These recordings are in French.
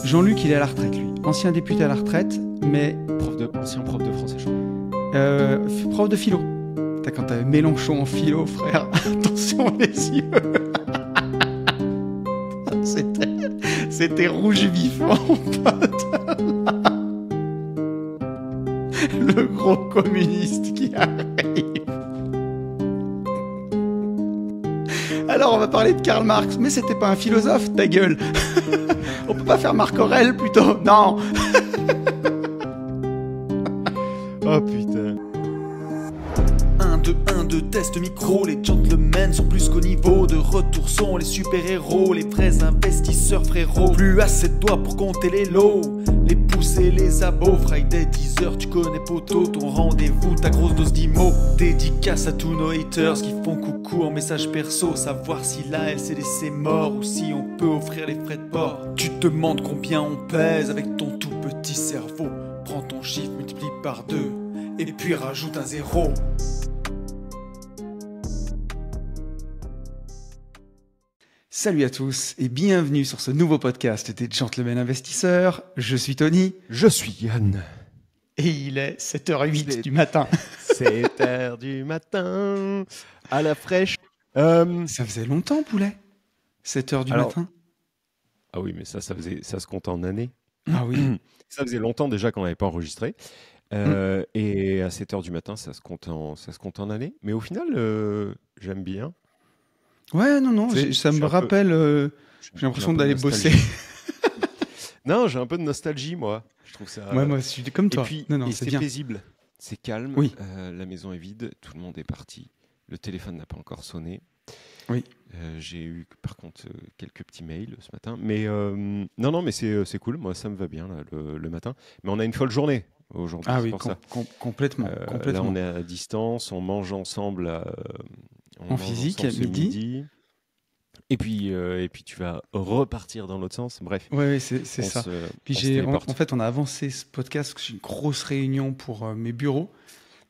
Jean-Luc, il est à la retraite, lui. Ancien député à la retraite, mais Ancien prof de français, je crois. prof de philo. Quand t'avais Mélenchon en philo, frère, attention les yeux. C'était rouge vif, mon pote. Le gros communiste qui arrive. Alors, on va parler de Karl Marx. Mais c'était pas un philosophe, ta gueule. On peut pas faire Marc Aurèle, plutôt? Non. Oh putain. 1, 2, test micro, les gentlemen sont plus qu'au niveau. De retour sont les super-héros, les vrais investisseurs frérots. Plus assez de doigts pour compter les lots, les pouces et les abos. Friday 10h, tu connais poto, ton rendez-vous, ta grosse dose d'IMO. Dédicace à tous nos haters qui font coucou en message perso. Savoir si là elle s'est laissée mort ou si on peut offrir les frais de port. Tu te demandes combien on pèse avec ton tout petit cerveau. Prends ton chiffre, multiplie par 2 et puis rajoute un 0. Salut à tous et bienvenue sur ce nouveau podcast des Gentlemen Investisseurs. Je suis Tony. Je suis Yann. Et il est 7h08 du matin. 7h du matin, à la fraîche. Ça faisait longtemps, poulet. 7h du matin. Ah oui, mais ça se compte en années. Ah oui. Ça faisait longtemps déjà qu'on n'avait pas enregistré. Et à 7h du matin, ça se compte en années. Mais au final, j'aime bien. Ouais, non, ça me rappelle... j'ai l'impression d'aller bosser. Non, j'ai un peu de nostalgie, moi. Je trouve ça... Ouais, moi, je suis comme toi. Et puis, c'est c'est bien. paisible. C'est calme. Oui. La maison est vide. Tout le monde est parti. Le téléphone n'a pas encore sonné. Oui. J'ai eu, par contre, quelques petits mails ce matin. Mais non, mais c'est cool. Moi, ça me va bien là, le matin. Mais on a une folle journée aujourd'hui. Ah oui, pour ça. complètement. Là, on est à distance. On mange ensemble. En physique, à midi. Et puis tu vas repartir dans l'autre sens. Bref. Oui, c'est ça. Puis en fait, on a avancé ce podcast parce que j'ai une grosse réunion pour mes bureaux.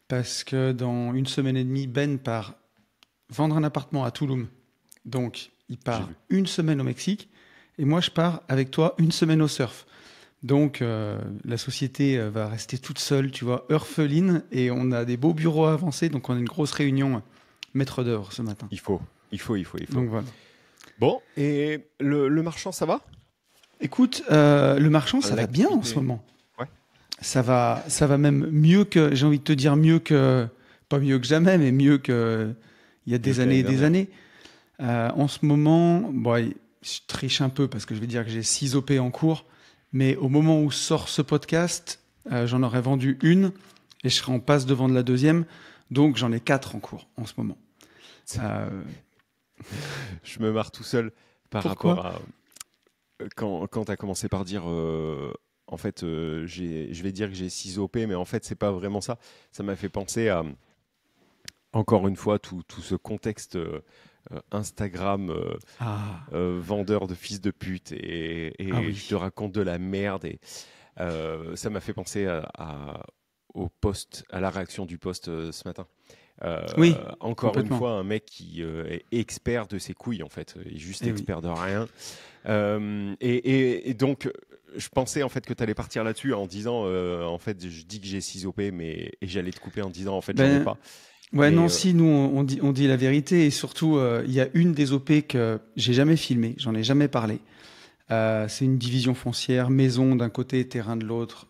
Parce que dans 1 semaine et demie, Ben part vendre un appartement à Tulum. Donc, il part 1 semaine au Mexique. Et moi, je pars avec toi 1 semaine au surf. Donc, la société va rester toute seule, tu vois, orpheline. Et on a des beaux bureaux à avancer. Donc, on a une grosse réunion maître d'œuvre ce matin. Il faut. Donc, voilà. Bon, et le marchand, ça va ? Écoute, le marchand, ça va bien en ce moment. Ouais. Ça va même mieux que, j'ai envie de te dire mieux que, pas mieux que jamais, mais mieux que il y a des années et des années. En ce moment, je triche un peu parce que je vais dire que j'ai 6 OP en cours, mais au moment où sort ce podcast, j'en aurais vendu 1 et je serai en passe de vendre la 2e, donc j'en ai 4 en cours en ce moment. Je me marre tout seul par rapport à quand tu as commencé par dire en fait je vais dire que j'ai 6 OP, mais en fait c'est pas vraiment ça. Ça m'a fait penser à encore une fois tout ce contexte Instagram vendeur de fils de pute et je te raconte de la merde et ça m'a fait penser au post, à la réaction du post ce matin. Encore une fois, un mec qui est expert de ses couilles, en fait. Il est juste expert de rien. Et donc, je pensais en fait que tu allais partir là-dessus en disant en fait, je dis que j'ai 6 OP, et j'allais te couper en disant en fait, j'en ai pas. Ouais, non, si, nous, on dit la vérité. Et surtout, il y a une des OP que j'ai jamais filmée, j'en ai jamais parlé. C'est une division foncière, maison d'un côté, terrain de l'autre,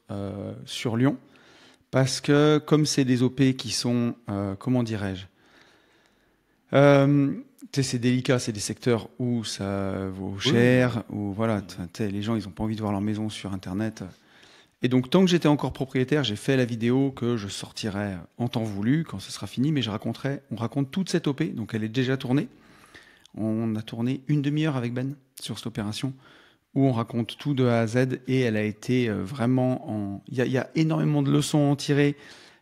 sur Lyon. Parce que comme c'est des OP qui sont, comment dirais-je, c'est délicat, c'est des secteurs où ça vaut cher, où voilà, les gens ils n'ont pas envie de voir leur maison sur Internet. Et donc tant que j'étais encore propriétaire, j'ai fait la vidéo que je sortirai en temps voulu, quand ce sera fini, mais on raconte toute cette OP, donc elle est déjà tournée. On a tourné 1 demi-heure avec Ben sur cette opération, où on raconte tout de A à Z, et elle a été vraiment il y a énormément de leçons à en tirer.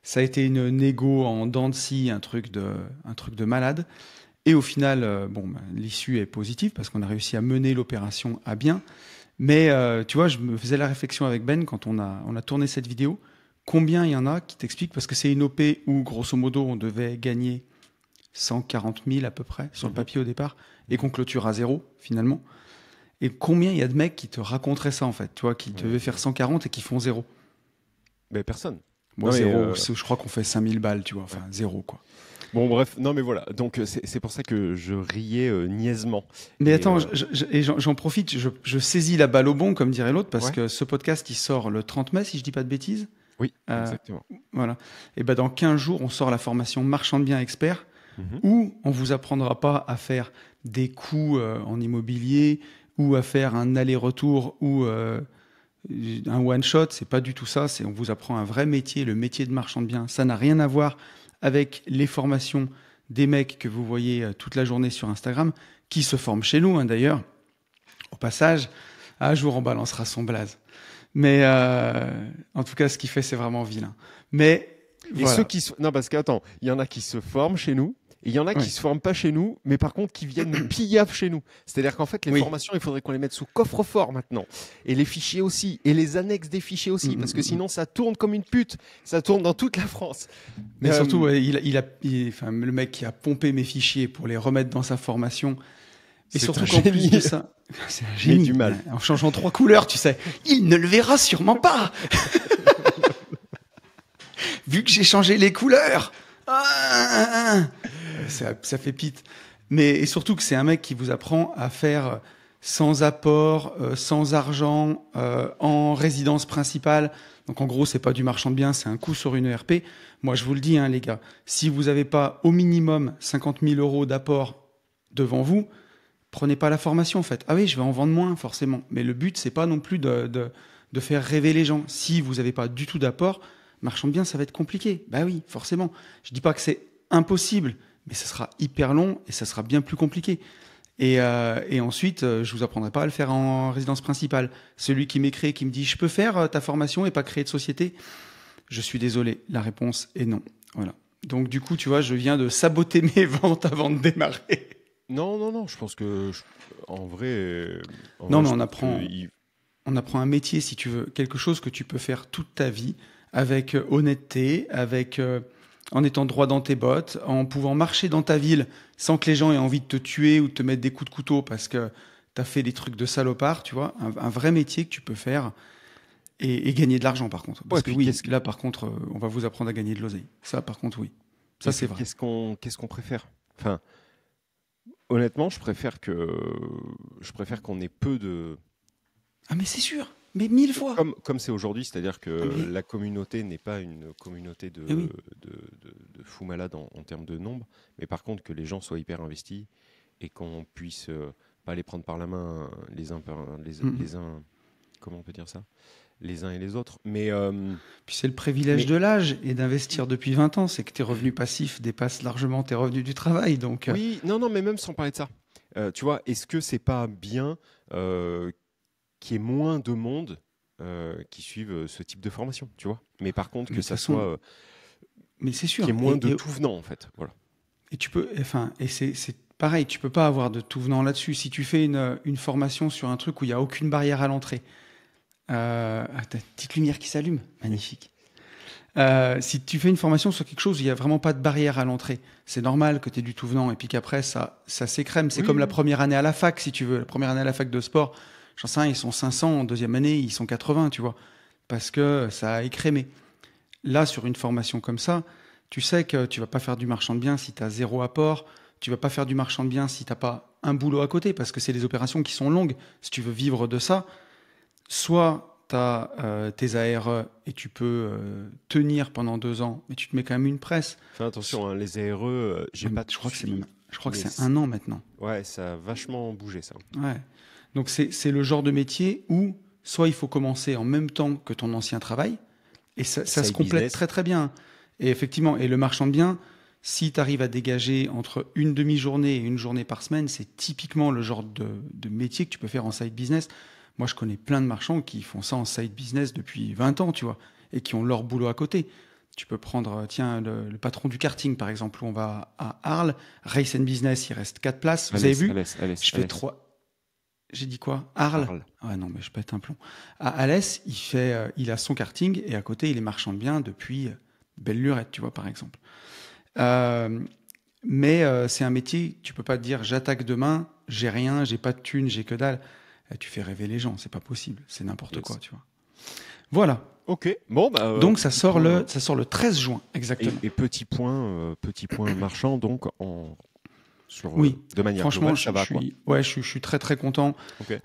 Ça a été une négo en dents de scie, un truc de malade. Et au final, l'issue est positive parce qu'on a réussi à mener l'opération à bien. Mais tu vois, je me faisais la réflexion avec Ben quand on a tourné cette vidéo. Combien il y en a qui t'expliquent, parce que c'est une OP où, grosso modo, on devait gagner 140 000 à peu près sur le papier au départ, et qu'on clôture à 0 finalement. Et combien il y a de mecs qui te raconteraient ça, en fait, tu vois, qui devaient faire 140 et qui font 0. Mais personne. Moi, 0, je crois qu'on fait 5000 balles, tu vois, enfin 0, quoi. Bon, bref, non, mais voilà. Donc, c'est pour ça que je riais niaisement. Mais attends, j'en profite, je saisis la balle au bon, comme dirait l'autre, parce que ce podcast, il sort le 30 mai, si je dis pas de bêtises. Oui, exactement. Voilà. Et ben dans 15 jours, on sort la formation Marchand de biens expert, où on vous apprendra pas à faire des coups en immobilier, ou à faire un aller-retour, ou un one-shot. C'est pas du tout ça. On vous apprend un vrai métier, le métier de marchand de biens. Ça n'a rien à voir avec les formations des mecs que vous voyez toute la journée sur Instagram, qui se forment chez nous, hein, d'ailleurs. Au passage, un jour, on balancera son blaze. Mais en tout cas, ce qu'il fait, c'est vraiment vilain. Mais et ceux qui non, parce qu'attends, il y en a qui se forment chez nous, et il y en a qui se forment pas chez nous, mais par contre qui viennent nous pillaf chez nous. C'est-à-dire qu'en fait, les formations, il faudrait qu'on les mette sous coffre-fort maintenant, et les fichiers aussi, et les annexes des fichiers aussi, parce que sinon, ça tourne comme une pute. Ça tourne dans toute la France. Mais surtout, le mec qui a pompé mes fichiers pour les remettre dans sa formation. Et surtout qu'en plus de ça, c'est un génie. Du mal. En changeant 3 couleurs, tu sais, il ne le verra sûrement pas. Vu que j'ai changé les couleurs, ça fait pite. Mais et surtout que c'est un mec qui vous apprend à faire sans apport, sans argent, en résidence principale. Donc en gros, c'est pas du marchand de biens, c'est un coup sur une ERP. Moi, je vous le dis, hein, les gars, si vous n'avez pas au minimum 50 000 € d'apport devant vous, prenez pas la formation, en fait. Ah oui, je vais en vendre moins, forcément. Mais le but, c'est pas non plus de faire rêver les gens. Si vous n'avez pas du tout d'apport, marchand de biens, ça va être compliqué. Bah oui, forcément. Je dis pas que c'est impossible, mais ça sera hyper long et ça sera bien plus compliqué. Et ensuite, je vous apprendrai pas à le faire en résidence principale. Celui qui m'écrit, qui me dit « Je peux faire ta formation et pas créer de société ?» Je suis désolé, la réponse est non. Voilà. Donc du coup, tu vois, je viens de saboter mes ventes avant de démarrer. Non, je pense que en vrai, on apprend un métier, si tu veux, quelque chose que tu peux faire toute ta vie avec honnêteté, en étant droit dans tes bottes, en pouvant marcher dans ta ville sans que les gens aient envie de te tuer ou de te mettre des coups de couteau parce que tu as fait des trucs de salopard, tu vois, un vrai métier que tu peux faire et gagner de l'argent par contre. Parce que oui, là par contre, on va vous apprendre à gagner de l'oseille. Ça par contre, oui. Ça c'est vrai. Qu'est-ce qu'on préfère ? Enfin, honnêtement, je préfère qu'on ait peu de... Ah mais c'est sûr, mais 1000 fois. Comme c'est aujourd'hui, c'est-à-dire que la communauté n'est pas une communauté de fous malades en termes de nombre, mais par contre que les gens soient hyper investis et qu'on puisse pas les prendre par la main les uns, comment on peut dire ça ? Les uns et les autres. Mais puis c'est le privilège de l'âge et d'investir depuis 20 ans, c'est que tes revenus passifs dépassent largement tes revenus du travail. Donc oui, non, mais même sans parler de ça. Tu vois, est-ce que c'est pas bien qu'il y ait moins de monde qui suivent ce type de formation, tu vois ? Mais par contre que ça soit mais c'est sûr, qu'il y ait moins de tout venant en fait. Voilà. Et tu peux, et c'est pareil, tu peux pas avoir de tout venant là-dessus. Si tu fais une formation sur un truc où il y a aucune barrière à l'entrée. T'as une petite lumière qui s'allume, magnifique. Si tu fais une formation sur quelque chose où il n'y a vraiment pas de barrière à l'entrée, c'est normal que tu aies du tout venant et puis qu'après ça s'écrème. C'est comme la première année à la fac, si tu veux. La première année à la fac de sport, j'en sais rien, ils sont 500, en deuxième année, ils sont 80, tu vois, parce que ça a écrémé. Là, sur une formation comme ça, tu sais que tu vas pas faire du marchand de biens si tu as 0 apport, tu vas pas faire du marchand de biens si tu n'as pas un boulot à côté, parce que c'est des opérations qui sont longues. Si tu veux vivre de ça, soit tu as tes ARE et tu peux tenir pendant 2 ans, mais tu te mets quand même une presse. Fais attention, hein, les ARE, j'ai pas. Je crois que c'est 1 an maintenant. Ouais, ça a vachement bougé ça. Ouais. Donc c'est le genre de métier où soit il faut commencer en même temps que ton ancien travail, et ça se complète très très bien. Et effectivement, et le marchand de biens, si tu arrives à dégager entre une demi-journée et une journée par semaine, c'est typiquement le genre de métier que tu peux faire en side business. Moi, je connais plein de marchands qui font ça en side business depuis 20 ans, tu vois, et qui ont leur boulot à côté. Tu peux prendre, tiens, le patron du karting, par exemple, où on va à Arles, Race and Business, il reste 4 places. Vous avez vu ? Je fais 3. J'ai dit quoi ? Arles. Ah non, mais je pète un plomb. À Alès, il a son karting et à côté, il est marchand de biens depuis Belle Lurette, tu vois, par exemple. Mais c'est un métier, tu peux pas te dire, j'attaque demain, j'ai rien, j'ai pas de thunes, j'ai que dalle. tu fais rêver les gens. C'est pas possible. C'est n'importe quoi, tu vois. Voilà. Ok. Bon, donc ça sort le 13 juin, exactement. Et petit point marchand, donc de manière franchement, globale, ça va, quoi. Je suis très très content. Okay.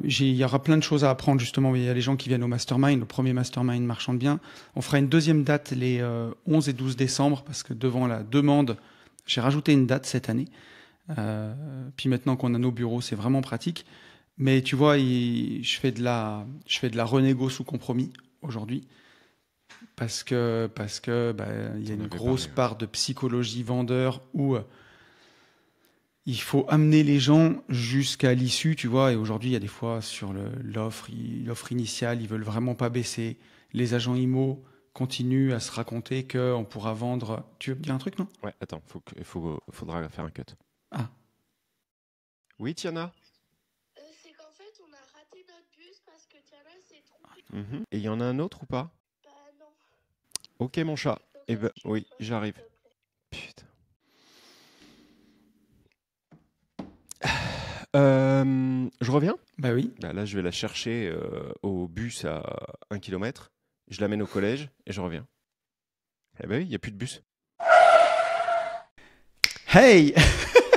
Il y aura plein de choses à apprendre, justement. Il y a les gens qui viennent au mastermind, le premier mastermind marchand de biens. On fera une deuxième date les 11 et 12 décembre, parce que devant la demande, j'ai rajouté une date cette année. Puis maintenant qu'on a nos bureaux, c'est vraiment pratique. Mais tu vois, je fais de la renégo sous compromis aujourd'hui, parce que il y a une grosse part de psychologie vendeur où il faut amener les gens jusqu'à l'issue, tu vois. Et aujourd'hui, il y a des fois sur l'offre initiale, ils veulent vraiment pas baisser. Les agents IMO continuent à se raconter qu'on pourra vendre. Tu veux me dire un truc, non? Ouais, attends, faudra faire un cut. Ah. Oui, Tiana? C'est qu'en fait, on a raté notre bus parce que Tiana s'est trompée. Et il y en a un autre ou pas? Bah non. Ok, mon chat. Eh ben, oui, j'arrive. Putain. Je reviens? Bah oui. Là, je vais la chercher au bus à 1 km. Je l'amène au collège et je reviens. Eh ben oui, il n'y a plus de bus. Hey!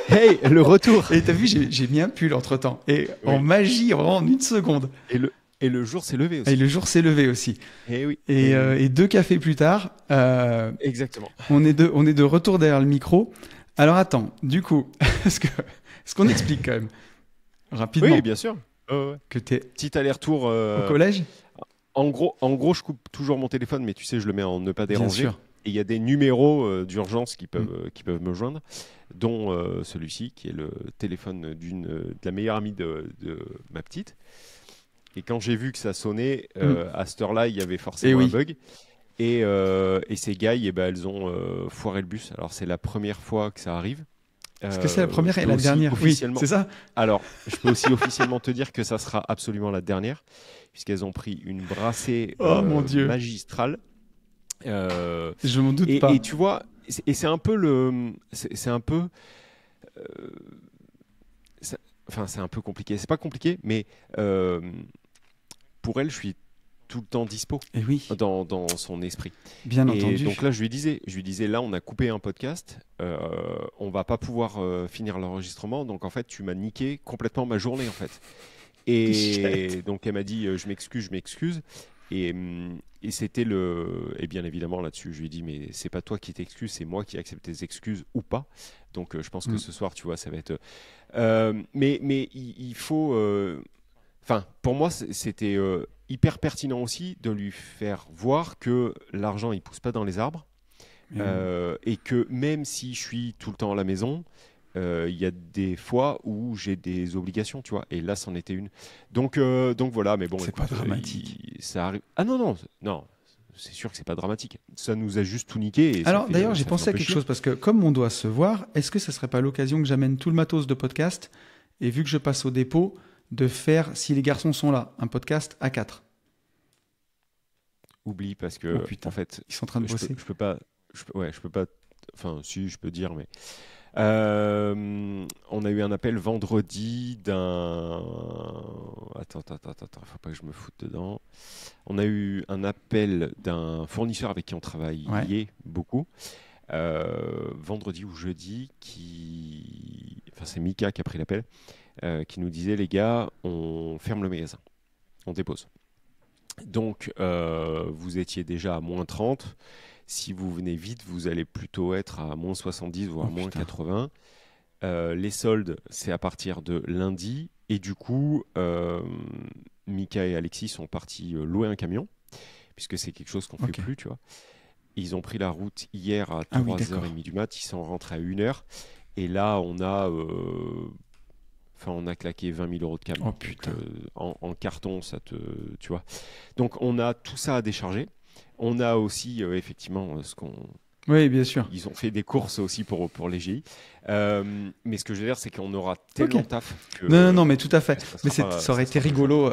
Hey, le retour! Et t'as vu, j'ai mis un pull entre-temps. Et oui. En magie, en une seconde. Et le jour s'est levé aussi. Et le jour s'est levé aussi. Et oui. Et 2 cafés plus tard. Exactement. On est de retour derrière le micro. Alors attends, du coup, est-ce qu'on explique quand même rapidement? Oui, bien sûr. Que t'es petit aller-retour au collège. En gros, je coupe toujours mon téléphone, mais tu sais, je le mets en ne pas déranger. Bien sûr. Et il y a des numéros d'urgence qui peuvent me joindre, dont celui-ci, qui est le téléphone de la meilleure amie de ma petite. Et quand j'ai vu que ça sonnait, à cette heure-là, il y avait forcément un bug. Et ces gars, elles ont foiré le bus. Alors, c'est la première fois que ça arrive. Est-ce que c'est la première et la dernière? Oui, c'est ça. Alors, je peux aussi officiellement te dire que ça sera absolument la dernière, puisqu'elles ont pris une brassée magistrale. Je m'en doute pas. Et tu vois, c'est un peu c'est un peu compliqué. C'est pas compliqué, mais pour elle, je suis tout le temps dispo. Et oui. Dans son esprit. Bien entendu. Donc là, je lui disais, là, on a coupé un podcast, on va pas pouvoir finir l'enregistrement, donc en fait, tu m'as niqué complètement ma journée, en fait. Et donc, elle m'a dit, je m'excuse. Et c'était et bien évidemment là-dessus, je lui ai dit, mais c'est pas toi qui t'excuses, c'est moi qui accepte tes excuses ou pas. Donc, je pense que ce soir, tu vois, ça va être. Mais il faut. Enfin, pour moi, c'était hyper pertinent aussi de lui faire voir que l'argent, il pousse pas dans les arbres. Et que même si je suis tout le temps à la maison, il y a des fois où j'ai des obligations, tu vois. Et là, c'en était une. Donc voilà, mais bon. C'est pas dramatique. Ça arrive. Ah non, c'est sûr que c'est pas dramatique. Ça nous a juste tout niqué. Alors d'ailleurs, j'ai pensé à quelque chose, parce que comme on doit se voir, est-ce que ça serait pas l'occasion que j'amène tout le matos de podcast, et vu que je passe au dépôt, de faire, si les garçons sont là, un podcast à 4? Oublie, parce que en fait, ils sont en train de bosser. Je peux pas. Enfin, si, je peux dire, mais on a eu un appel vendredi d'un. Attends, faut pas que je me foute dedans. On a eu un appel d'un fournisseur avec qui on travaillait beaucoup. Vendredi ou jeudi, c'est Mika qui a pris l'appel, qui nous disait, les gars, on ferme le magasin, on dépose. Donc, vous étiez déjà à moins 30. Si vous venez vite, vous allez plutôt être à moins 70, voire moins 80. Les soldes, c'est à partir de lundi. Et du coup, Mika et Alexis sont partis louer un camion, puisque c'est quelque chose qu'on ne fait plus, tu vois. Ils ont pris la route hier à 3h30 du mat. Ils sont rentrés à 1h. Et là, on a claqué 20 000 € de camion. Oh putain. En carton, tu vois. Donc, on a tout ça à décharger. On a aussi, effectivement, ce qu'on... Oui, bien sûr. Ils ont fait des courses aussi pour les GI. Mais ce que je veux dire, c'est qu'on aura tellement de taf que... Non, mais tout à fait. Mais ça aurait été rigolo,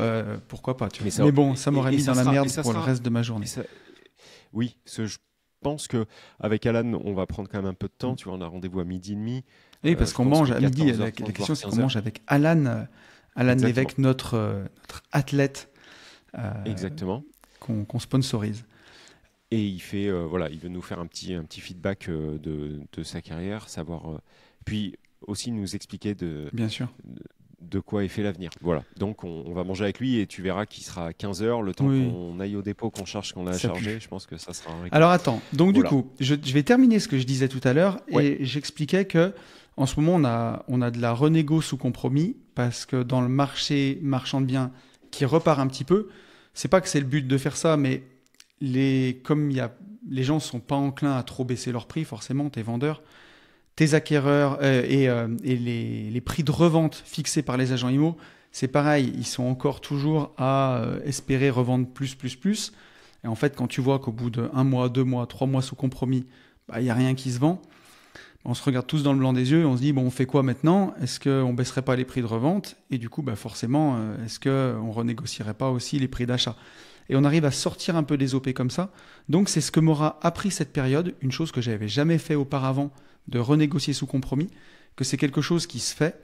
pourquoi pas. Mais bon, ça m'aurait mis dans la merde pour le reste de ma journée. Oui, je pense qu'avec Alan, on va prendre quand même un peu de temps. Tu vois, on a rendez-vous à 12h30. Oui, parce qu'on mange à midi. La question, c'est qu'on mange avec Alan Alan Exactement. Lévesque, notre athlète Exactement. qu'on sponsorise. Et il fait, voilà, il veut nous faire un petit feedback de sa carrière, savoir, puis aussi nous expliquer Bien sûr. de quoi est fait l'avenir. Voilà. Donc on va manger avec lui et tu verras qu'il sera à 15h, le temps Oui. qu'on aille au dépôt, qu'on charge ce qu'on a à Ça charger. pue. Je pense que ça sera un régal. Alors attends, donc Voilà. du coup, je vais terminer ce que je disais tout à l'heure Ouais. et j'expliquais que en ce moment on a de la renégo sous compromis parce que dans le marché marchand de biens qui repart un petit peu, c'est pas que c'est le but de faire ça, mais comme les gens sont pas enclins à trop baisser leur prix, forcément, tes vendeurs, tes acquéreurs et les prix de revente fixés par les agents IMO, c'est pareil, ils sont encore toujours à espérer revendre plus. Et en fait, quand tu vois qu'au bout de 1 mois, 2 mois, 3 mois sous compromis, il n'y a rien qui se vend, on se regarde tous dans le blanc des yeux et on se dit, bon, on fait quoi maintenant? Est-ce qu'on ne baisserait pas les prix de revente? Et du coup, forcément, est-ce qu'on ne renégocierait pas aussi les prix d'achat? Et on arrive à sortir un peu des OP comme ça. Donc, c'est ce que m'aura appris cette période, une chose que je n'avais jamais fait auparavant, de renégocier sous compromis, que c'est quelque chose qui se fait.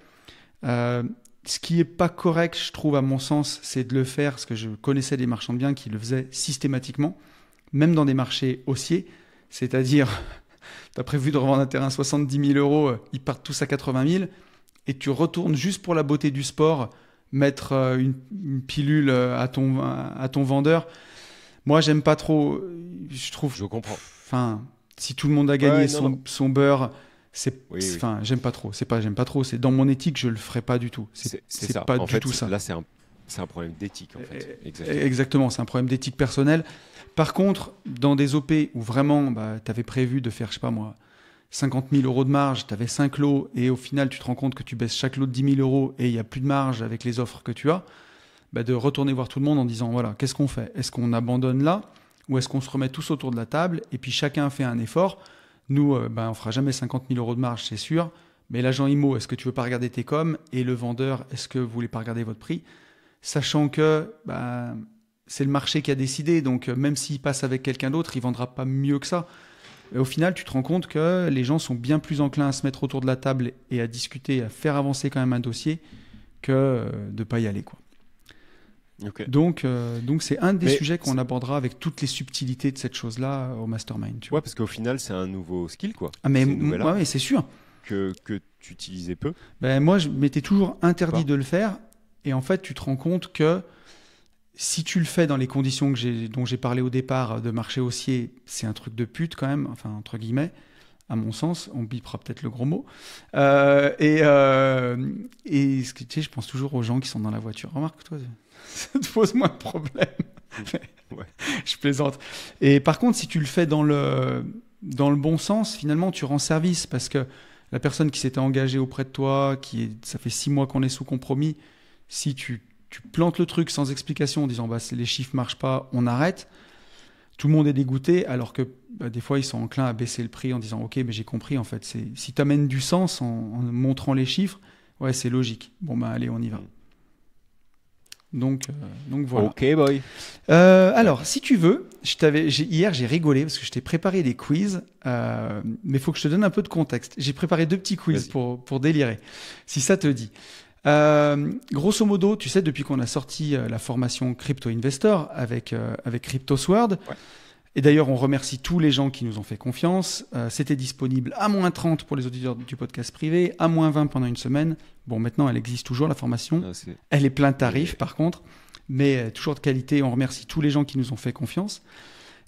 Ce qui n'est pas correct, je trouve, à mon sens, c'est de le faire, parce que je connaissais des marchands de biens qui le faisaient systématiquement, même dans des marchés haussiers, c'est-à-dire, tu as prévu de revendre un terrain à 70 000 euros, ils partent tous à 80 000, et tu retournes juste pour la beauté du sport, mettre une pilule à ton vendeur. Moi, j'aime pas trop, je trouve... Je comprends. Enfin, si tout le monde a gagné son beurre... Oui. J'aime pas trop. J'aime pas trop. C'est dans mon éthique, je le ferai pas du tout. C'est C'est ça. pas En du fait, tout ça. Là, c'est un problème d'éthique, en fait. Exactement, c'est un problème d'éthique personnelle. Par contre, dans des OP où vraiment, tu avais prévu de faire, je sais pas moi, 50 000 euros de marge, tu avais 5 lots et au final, tu te rends compte que tu baisses chaque lot de 10 000 euros et il n'y a plus de marge avec les offres que tu as, de retourner voir tout le monde en disant, voilà, qu'est-ce qu'on fait? Est-ce qu'on abandonne là ou est-ce qu'on se remet tous autour de la table et puis chacun fait un effort? Nous, on fera jamais 50 000 euros de marge, c'est sûr. Mais l'agent IMO, est-ce que tu veux pas regarder tes coms? Et le vendeur, est-ce que vous voulez pas regarder votre prix? Sachant que c'est le marché qui a décidé. Donc, même s'il passe avec quelqu'un d'autre, il vendra pas mieux que ça. Et au final, tu te rends compte que les gens sont bien plus enclins à se mettre autour de la table et à discuter, à faire avancer quand même un dossier que de pas y aller, quoi. Okay. Donc c'est un des sujets qu'on abordera avec toutes les subtilités de cette chose-là au mastermind. Tu vois. Ouais, parce qu'au final, c'est un nouveau skill, quoi. Ah mais c'est sûr. Que tu utilisais peu. Moi, je m'étais toujours interdit de le faire. Et en fait, tu te rends compte que si tu le fais dans les conditions dont j'ai parlé au départ de marché haussier, c'est un truc de pute quand même, enfin entre guillemets, à mon sens. On bipera peut-être le gros mot. Et ce que, tu sais, je pense toujours aux gens qui sont dans la voiture. Remarque, toi, ça te pose moins de problème. Ouais. Je plaisante. Et par contre, si tu le fais dans le bon sens, finalement, tu rends service parce que la personne qui s'était engagée auprès de toi, ça fait 6 mois qu'on est sous compromis, si tu plantes le truc sans explication en disant les chiffres marchent pas, on arrête, tout le monde est dégoûté, alors que des fois, ils sont enclins à baisser le prix en disant ok, mais j'ai compris, en fait, si tu amènes du sens en montrant les chiffres, ouais, c'est logique. Bon, allez, on y va. Donc voilà. Ok, boy. Alors, si tu veux, hier j'ai rigolé parce que je t'ai préparé des quiz, mais il faut que je te donne un peu de contexte. J'ai préparé 2 petits quiz pour délirer, si ça te dit. Grosso modo, tu sais, depuis qu'on a sorti la formation Crypto Investor avec CryptoSword, et d'ailleurs on remercie tous les gens qui nous ont fait confiance, c'était disponible à -30 pour les auditeurs du podcast privé, à -20 pendant une semaine. Bon, maintenant elle existe toujours, la formation. Elle est plein tarif par contre, mais toujours de qualité. On remercie tous les gens qui nous ont fait confiance.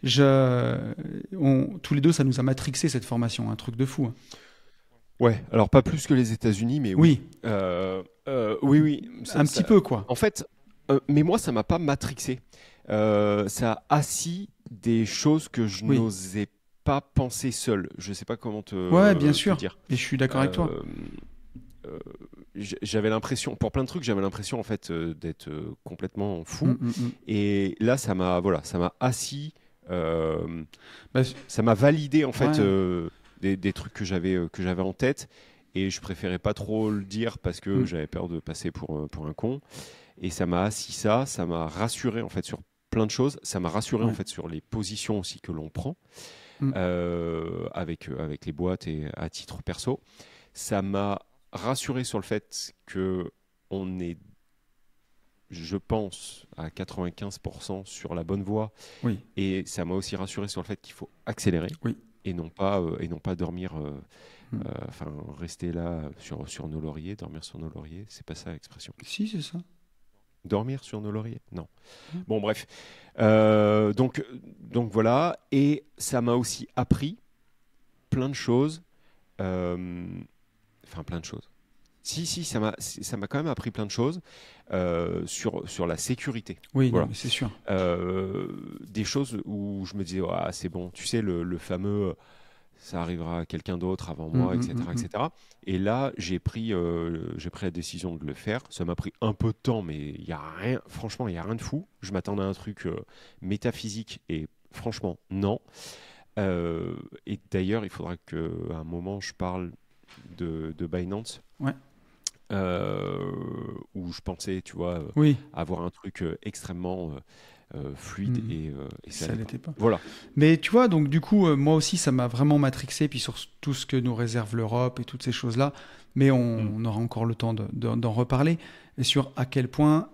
Tous les deux, ça nous a matrixé cette formation, un truc de fou. Hein. Ouais, alors pas plus que les États-Unis, mais oui. Oui. Un petit peu, quoi. En fait, mais moi, ça m'a pas matrixé. Ça a assis des choses que je n'osais pas penser seul. Je sais pas comment te bien sûr. dire. Et je suis d'accord avec toi. J'avais l'impression, pour plein de trucs, en fait d'être complètement fou. Et là, ça m'a assis, ça m'a validé en fait des trucs que j'avais en tête. Et je préférais pas trop le dire parce que j'avais peur de passer pour un con. Et ça m'a assis ça m'a rassuré en fait sur plein de choses. Ça m'a rassuré en fait sur les positions aussi que l'on prend avec les boîtes et à titre perso. Ça m'a rassuré sur le fait que on est je pense, à 95% sur la bonne voie. Oui. Et ça m'a aussi rassuré sur le fait qu'il faut accélérer Oui. et non pas dormir, enfin, rester là sur nos lauriers, dormir sur nos lauriers. C'est pas ça l'expression. Si, c'est ça. Dormir sur nos lauriers? Non. Mm. Bon, bref. Donc voilà. Et ça m'a aussi appris plein de choses. Enfin, plein de choses. Si, ça m'a quand même appris plein de choses sur la sécurité. Oui, Voilà. non, mais c'est sûr. Des choses où je me disais, ah, c'est bon, tu sais, le fameux ça arrivera à quelqu'un d'autre avant moi, etc., etc. Et là, j'ai pris la décision de le faire. Ça m'a pris un peu de temps, mais il y a rien. Franchement, il n'y a rien de fou. Je m'attendais à un truc métaphysique et franchement, non. Et d'ailleurs, il faudra qu'à un moment, je parle de Binance. Ouais. Où je pensais, tu vois, Oui. avoir un truc extrêmement fluide et ça l'était pas. Voilà. Mais tu vois, donc du coup, moi aussi, ça m'a vraiment matrixé, puis sur tout ce que nous réserve l'Europe et toutes ces choses-là. Mais on aura encore le temps d'en reparler. Et sur à quel point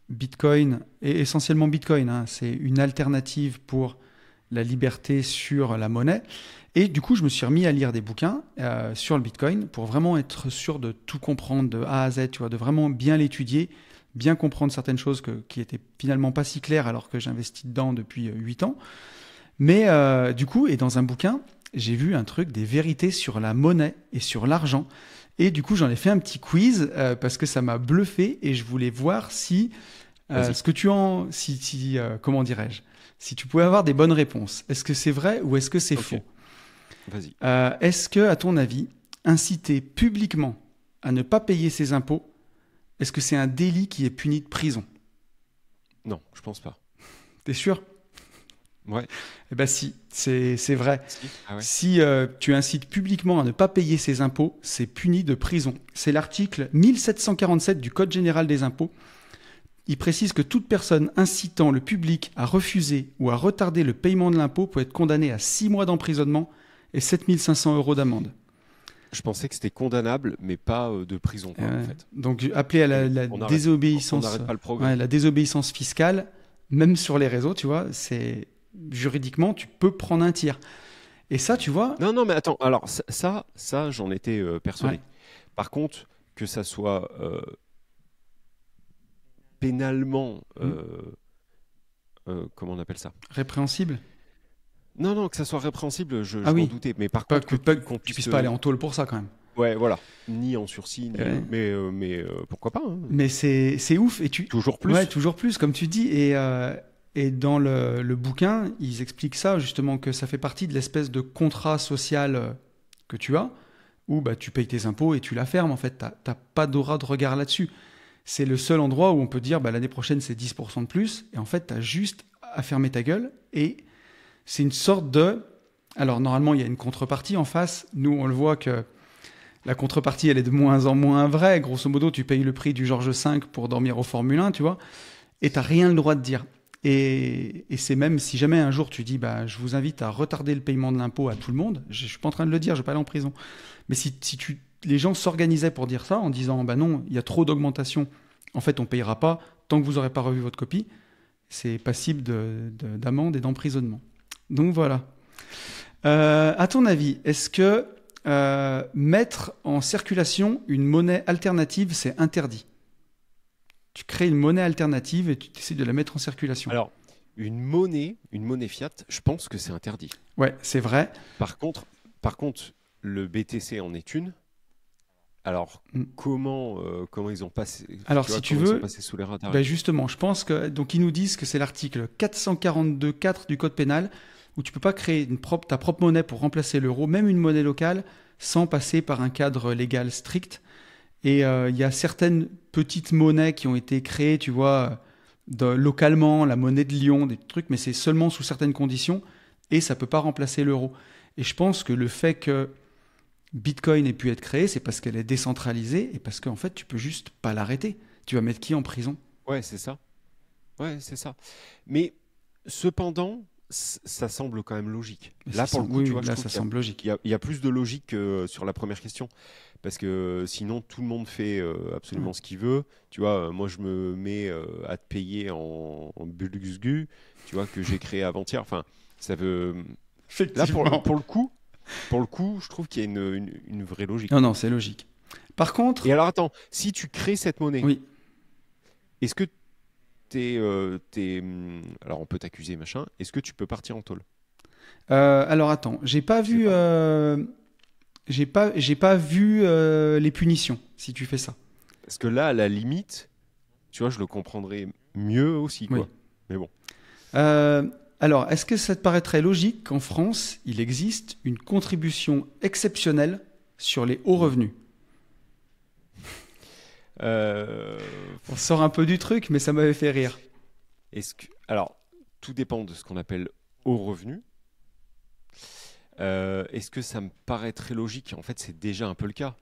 Bitcoin, et essentiellement Bitcoin, hein, c'est une alternative pour la liberté sur la monnaie. Et du coup, je me suis remis à lire des bouquins sur le Bitcoin pour vraiment être sûr de tout comprendre de A à Z, tu vois, de vraiment bien l'étudier, bien comprendre certaines choses qui étaient finalement pas si claires alors que j'investis dedans depuis 8 ans. Mais du coup, et dans un bouquin, j'ai vu un truc, des vérités sur la monnaie et sur l'argent. Et du coup, j'en ai fait un petit quiz parce que ça m'a bluffé et je voulais voir si ce que tu en, comment dirais-je, si tu pouvais avoir des bonnes réponses. Est-ce que c'est vrai ou est-ce que c'est faux? Vas-y. Est-ce que, à ton avis, inciter publiquement à ne pas payer ses impôts, est-ce que c'est un délit qui est puni de prison? Non, je pense pas. T'es sûr? Ouais. Eh ben si, c'est vrai. Si, ah ouais. Si tu incites publiquement à ne pas payer ses impôts, c'est puni de prison. C'est l'article 1747 du Code général des impôts. Il précise que toute personne incitant le public à refuser ou à retarder le paiement de l'impôt peut être condamnée à 6 mois d'emprisonnement et 7 500 € d'amende. Je pensais que c'était condamnable, mais pas de prison, quoi, en fait. Donc, appelé à la désobéissance, on n'arrête pas le progrès. La désobéissance fiscale, même sur les réseaux, tu vois, c'est juridiquement, tu peux prendre un tir. Et ça, tu vois. Non, mais attends. Alors ça, j'en étais persuadé. Ouais. Par contre, que ça soit pénalement, comment on appelle ça? Répréhensible. Non, que ça soit répréhensible, je oui. m'en doutais. Mais par Pas contre, qu'on puisse pas aller en tôle pour ça, quand même. Ouais, voilà. Ni en sursis, mais pourquoi pas, hein. Mais c'est ouf. Et toujours plus. Ouais, toujours plus, comme tu dis. Et dans le bouquin, ils expliquent ça, justement, que ça fait partie de l'espèce de contrat social que tu as, où bah, tu payes tes impôts et tu la fermes, en fait. T'as pas d'aura de regard là-dessus. C'est le seul endroit où on peut dire, bah, l'année prochaine, c'est 10% de plus. Et en fait, t'as juste à fermer ta gueule. Et c'est une sorte de... Alors, normalement, il y a une contrepartie en face. Nous, on le voit que la contrepartie, elle est de moins en moins vraie. Grosso modo, tu payes le prix du Georges V pour dormir au Formule 1, tu vois. Et t'as rien le droit de dire. Et c'est même, si jamais un jour tu dis, bah, je vous invite à retarder le paiement de l'impôt à tout le monde, je suis pas en train de le dire, je vais pas aller en prison. Mais si les gens s'organisaient pour dire ça, en disant, bah non, il y a trop d'augmentation, en fait, on payera pas tant que vous aurez pas revu votre copie, c'est passible d'amende et d'emprisonnement. Donc voilà. À ton avis, est-ce que mettre en circulation une monnaie alternative, c'est interdit? Tu crées une monnaie alternative et tu décides de la mettre en circulation. Alors, une monnaie fiat, je pense que c'est interdit. Ouais, c'est vrai. Par contre, le BTC en est une. Alors, comment ils ont passé? Alors, si tu veux, ils sont passés sous les radars. Ben justement, je pense que donc ils nous disent que c'est l'article 442.4 du Code pénal où tu peux pas créer ta propre monnaie pour remplacer l'euro, même une monnaie locale, sans passer par un cadre légal strict. Et il y a certaines petites monnaies qui ont été créées, tu vois, localement, la monnaie de Lyon, des trucs, mais c'est seulement sous certaines conditions et ça peut pas remplacer l'euro. Et je pense que le fait que Bitcoin ait pu être créé, c'est parce qu'elle est décentralisée et parce qu'en fait, tu peux juste pas l'arrêter. Tu vas mettre qui en prison? Ouais, c'est ça. Mais cependant, ça semble quand même logique. Mais Là, ça pour le semble- coup, oui, tu oui, vois, je là, trouve ça qu'il y a- semble logique. il y a plus de logique que sur la première question. Parce que sinon, tout le monde fait absolument ce qu'il veut. Tu vois, moi, je me mets à te payer en Bulgusgu, tu vois, que j'ai créé avant-hier. Enfin, ça veut. Là, pour le coup, je trouve qu'il y a une vraie logique. Non, non, c'est logique. Par contre, Et alors, attends, si tu crées cette monnaie, oui. est-ce que alors, on peut t'accuser, machin. Est-ce que tu peux partir en tôle? Alors attends, j'ai pas Je sais vu, pas. j'ai pas vu les punitions si tu fais ça. Parce que là, à la limite, tu vois, je le comprendrais mieux aussi, quoi. Oui. Mais bon. Alors, est-ce que ça te paraîtrait logique qu'en France, il existe une contribution exceptionnelle sur les hauts revenus? Euh, On sort un peu du truc, mais ça m'avait fait rire. Alors, tout dépend de ce qu'on appelle haut revenu. Est-ce que ça me paraît très logique? En fait, c'est déjà un peu le cas.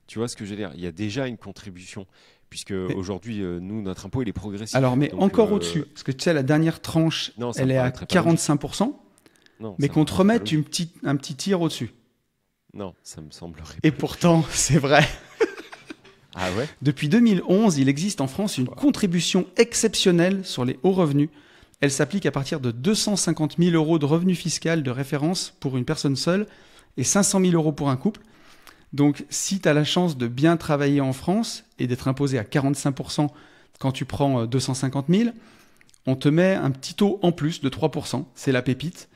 Tu vois ce que je veux dire? Il y a déjà une contribution, puisque Mais- aujourd'hui, nous, notre impôt, il est progressif. Alors, mais Donc, encore au-dessus, parce que tu sais, la dernière tranche, non, ça elle me est à paraîtrait pas logique. 45%, Non, mais ça me qu'on te paraît pas remette logique. un petit tir au-dessus. Non, ça me semblerait Et pas pourtant, c'est vrai. logique. Ah ouais? Depuis 2011, il existe en France une contribution exceptionnelle sur les hauts revenus. Elle s'applique à partir de 250 000 euros de revenus fiscal de référence pour une personne seule et 500 000 euros pour un couple. Donc, si tu as la chance de bien travailler en France et d'être imposé à 45% quand tu prends 250 000, on te met un petit taux en plus de 3%. C'est la pépite.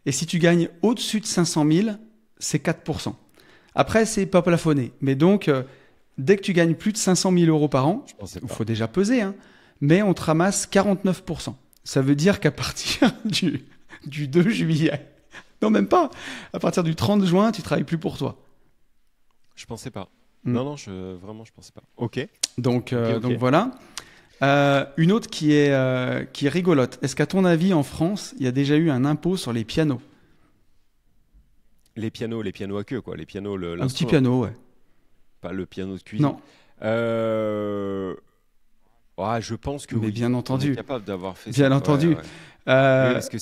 Et si tu gagnes au-dessus de 500 000, c'est 4%. Après, c'est pas plafonné. Mais donc, dès que tu gagnes plus de 500 000 euros par an, Je pensais il pas. faut déjà peser, hein, mais on te ramasse 49%. Ça veut dire qu'à partir du 2 juillet, non même pas, à partir du 30 juin, tu travailles plus pour toi. Je pensais pas. Mm. Non, vraiment, je pensais pas. Ok. Donc, Ok. donc voilà. Une autre qui est rigolote. Est-ce qu'à ton avis, en France, il y a déjà eu un impôt sur les pianos? Les pianos à queue, quoi. Les pianos, Un petit l'instrument, piano, ouais. pas le piano de cuisine. Non, Je pense que mais oui. bien On est entendu. capable d'avoir fait Bien ça. entendu. Ouais, ouais. Euh, Oui, parce que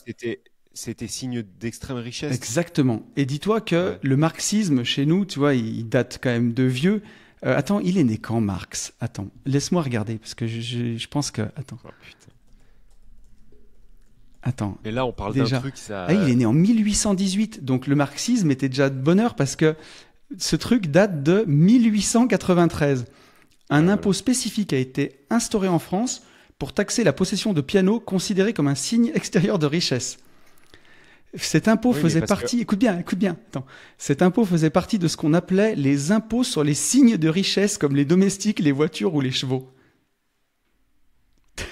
c'était signe d'extrême richesse. Exactement. Et dis-toi que Ouais. le marxisme, chez nous, tu vois, il date quand même de vieux. Attends, il est né quand, Marx? Attends, laisse-moi regarder, parce que je pense que... Attends, Oh, putain. attends. Et là, on parle Déjà. d'un truc, ça. Ah, il est né en 1818, donc le marxisme était déjà de bonne heure, parce que ce truc date de 1893. Un Ouais, impôt voilà. spécifique a été instauré en France pour taxer la possession de pianos considérés comme un signe extérieur de richesse. Cet impôt Oui, mais faisait parce partie, écoute bien, attends. Cet impôt faisait partie de ce qu'on appelait les impôts sur les signes de richesse, comme les domestiques, les voitures ou les chevaux. Oui,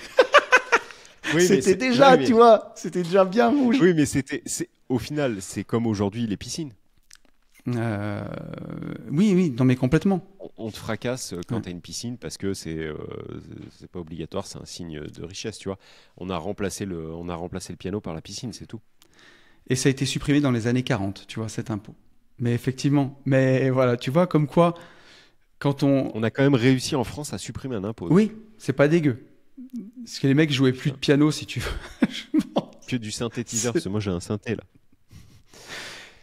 mais C'était c'est- déjà, oui, mais- tu vois, c'était déjà bien rouge. Oui, mais au final, c'est comme aujourd'hui les piscines. Oui, oui, non mais complètement. On te fracasse quand Ouais. tu as une piscine parce que c'est pas obligatoire, c'est un signe de richesse, tu vois. On a remplacé le piano par la piscine, c'est tout. Et ça a été supprimé dans les années 40, tu vois, cet impôt. Mais effectivement, mais voilà, tu vois, comme quoi, quand on... On a quand même réussi en France à supprimer un impôt. Oui, c'est pas dégueu. Parce que les mecs jouaient plus de piano, si tu veux. Que du synthétiseur, C'est- parce que moi j'ai un synthé là.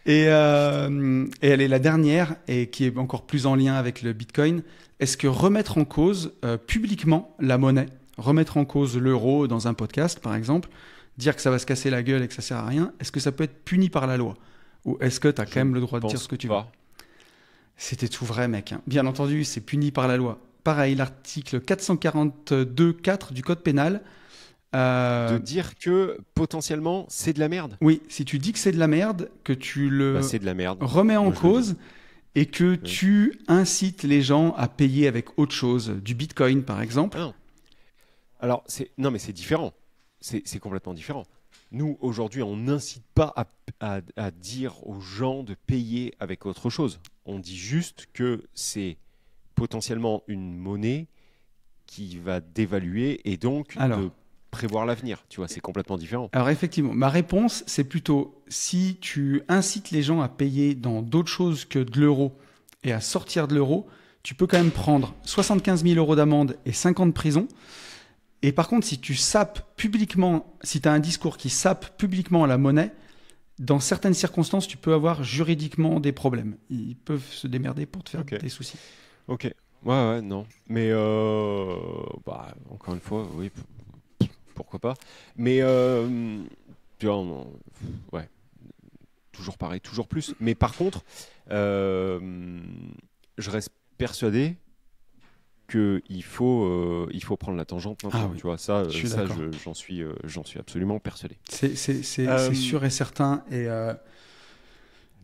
Et elle est la dernière, et qui est encore plus en lien avec le Bitcoin. Est-ce que remettre en cause publiquement la monnaie, remettre en cause l'euro dans un podcast, par exemple, dire que ça va se casser la gueule et que ça sert à rien, est-ce que ça peut être puni par la loi? Ou est-ce que tu as quand même le droit de dire ce que tu veux? Pas. C'était tout vrai, mec, hein. Bien entendu, c'est puni par la loi. Pareil, l'article 442.4 du Code pénal. De dire que potentiellement c'est de la merde. Oui, si tu dis que c'est de la merde, que tu le Bah, c'est de la merde. remets en Moi, je le cause et que tu incites les gens à payer avec autre chose, du Bitcoin par exemple. Ah non. Alors, non, mais c'est différent. C'est complètement différent. Nous, aujourd'hui, on n'incite pas à dire aux gens de payer avec autre chose. On dit juste que c'est potentiellement une monnaie qui va dévaluer et donc Alors. de prévoir l'avenir. Tu vois, c'est complètement différent. Alors effectivement, ma réponse, c'est plutôt si tu incites les gens à payer dans d'autres choses que de l'euro et à sortir de l'euro, tu peux quand même prendre 75 000 euros d'amende et 5 ans de prison. Et par contre, si tu sapes publiquement, si tu as un discours qui sape publiquement la monnaie, dans certaines circonstances, tu peux avoir juridiquement des problèmes. Ils peuvent se démerder pour te faire Ok. des soucis. Ok. Ouais, non. Mais encore une fois, oui, pourquoi pas. Mais tu vois, ouais, toujours pareil, toujours plus. Mais par contre, je reste persuadé qu'il faut prendre la tangente maintenant. Ah oui, Tu vois, ça, je suis ça d'accord. j'en suis absolument persuadé. C'est sûr et certain. Et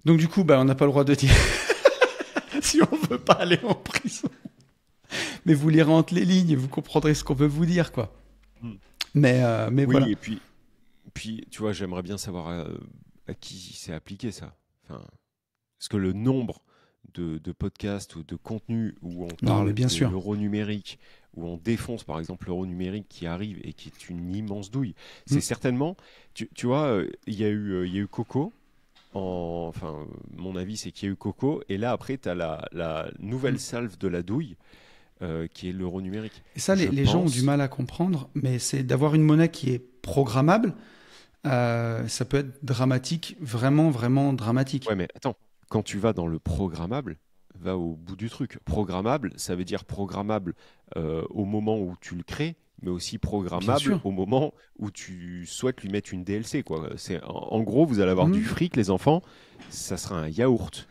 donc du coup, on n'a pas le droit de dire si on veut pas aller en prison. Mais vous lirez entre les lignes et vous comprendrez ce qu'on veut vous dire, quoi. Hmm. Mais Oui, voilà. et puis, tu vois, j'aimerais bien savoir à qui c'est appliqué ça. Enfin, parce que le nombre de podcasts ou de contenus où on Non, parle mais bien de sûr. l'euro numérique, où on défonce par exemple l'euro numérique qui arrive et qui est une immense douille, c'est certainement, tu vois, il y a eu Coco. Enfin, mon avis, c'est qu'il y a eu Coco, et là après, tu as la nouvelle salve de la douille qui est l'euro numérique. Et ça, les gens ont du mal à comprendre, mais c'est d'avoir une monnaie qui est programmable. Ça peut être dramatique, vraiment, vraiment dramatique. Ouais, mais attends, quand tu vas dans le programmable, va au bout du truc. Programmable, ça veut dire programmable au moment où tu le crées, mais aussi Bien programmable sûr. au moment où tu souhaites lui mettre une DLC, quoi. En gros, vous allez avoir Mhm. du fric, les enfants, ça sera un yaourt.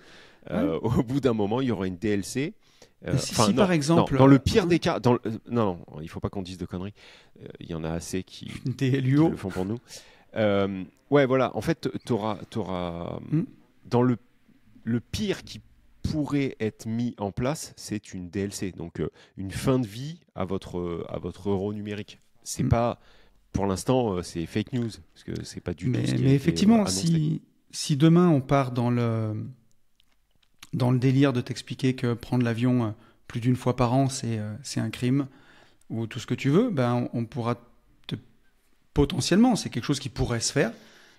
Au bout d'un moment, il y aura une DLC. Si Non, par exemple, non, dans le pire des cas, non, il faut pas qu'on dise de conneries. Il y en a assez qui des le LUO, font pour nous. Ouais, voilà. En fait, t'auras Hmm. dans le pire qui pourrait être mis en place, c'est une DLC, donc une fin de vie à votre euro numérique. C'est pas, pour l'instant, c'est fake news parce que c'est pas du tout ce qui a mais été effectivement, annoncé. si demain on part dans le délire de t'expliquer que prendre l'avion plus d'une fois par an, c'est un crime, ou tout ce que tu veux, on pourra potentiellement, c'est quelque chose qui pourrait se faire,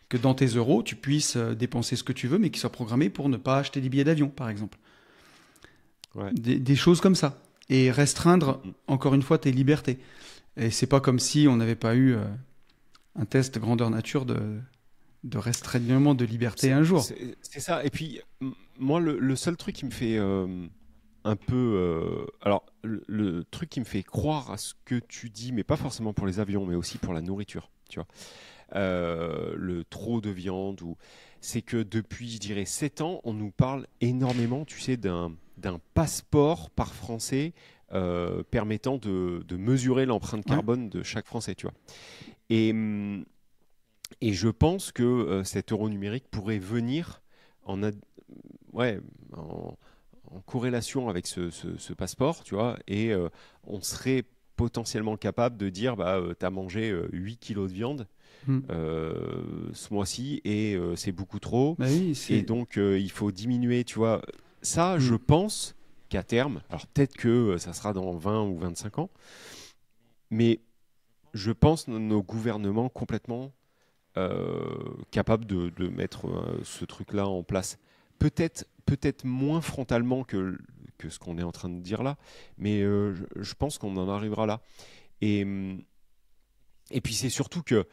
que dans tes euros, tu puisses dépenser ce que tu veux, mais qui soit programmé pour ne pas acheter des billets d'avion, par exemple. Ouais. Des choses comme ça. Et restreindre, encore une fois, tes libertés. Et c'est pas comme si on n'avait pas eu un test grandeur nature de restreignement de liberté un jour. C'est ça. Et puis, moi, le seul truc qui me fait un peu. Alors, le truc qui me fait croire à ce que tu dis, mais pas forcément pour les avions, mais aussi pour la nourriture, tu vois. Le trop de viande, c'est que depuis, je dirais, 7 ans, on nous parle énormément, tu sais, d'un passeport par Français permettant de mesurer l'empreinte carbone de chaque Français, tu vois. Et je pense que cet euro numérique pourrait venir en corrélation avec ce passeport, tu vois, et on serait potentiellement capable de dire, tu as mangé 8 kilos de viande ce mois-ci et c'est beaucoup trop, et donc il faut diminuer, tu vois. Ça, je pense qu'à terme, alors peut-être que ça sera dans 20 ou 25 ans, mais je pense nos gouvernements complètement capables de mettre ce truc-là en place. Peut-être moins frontalement que ce qu'on est en train de dire là, mais je pense qu'on en arrivera là. Et puis c'est surtout que,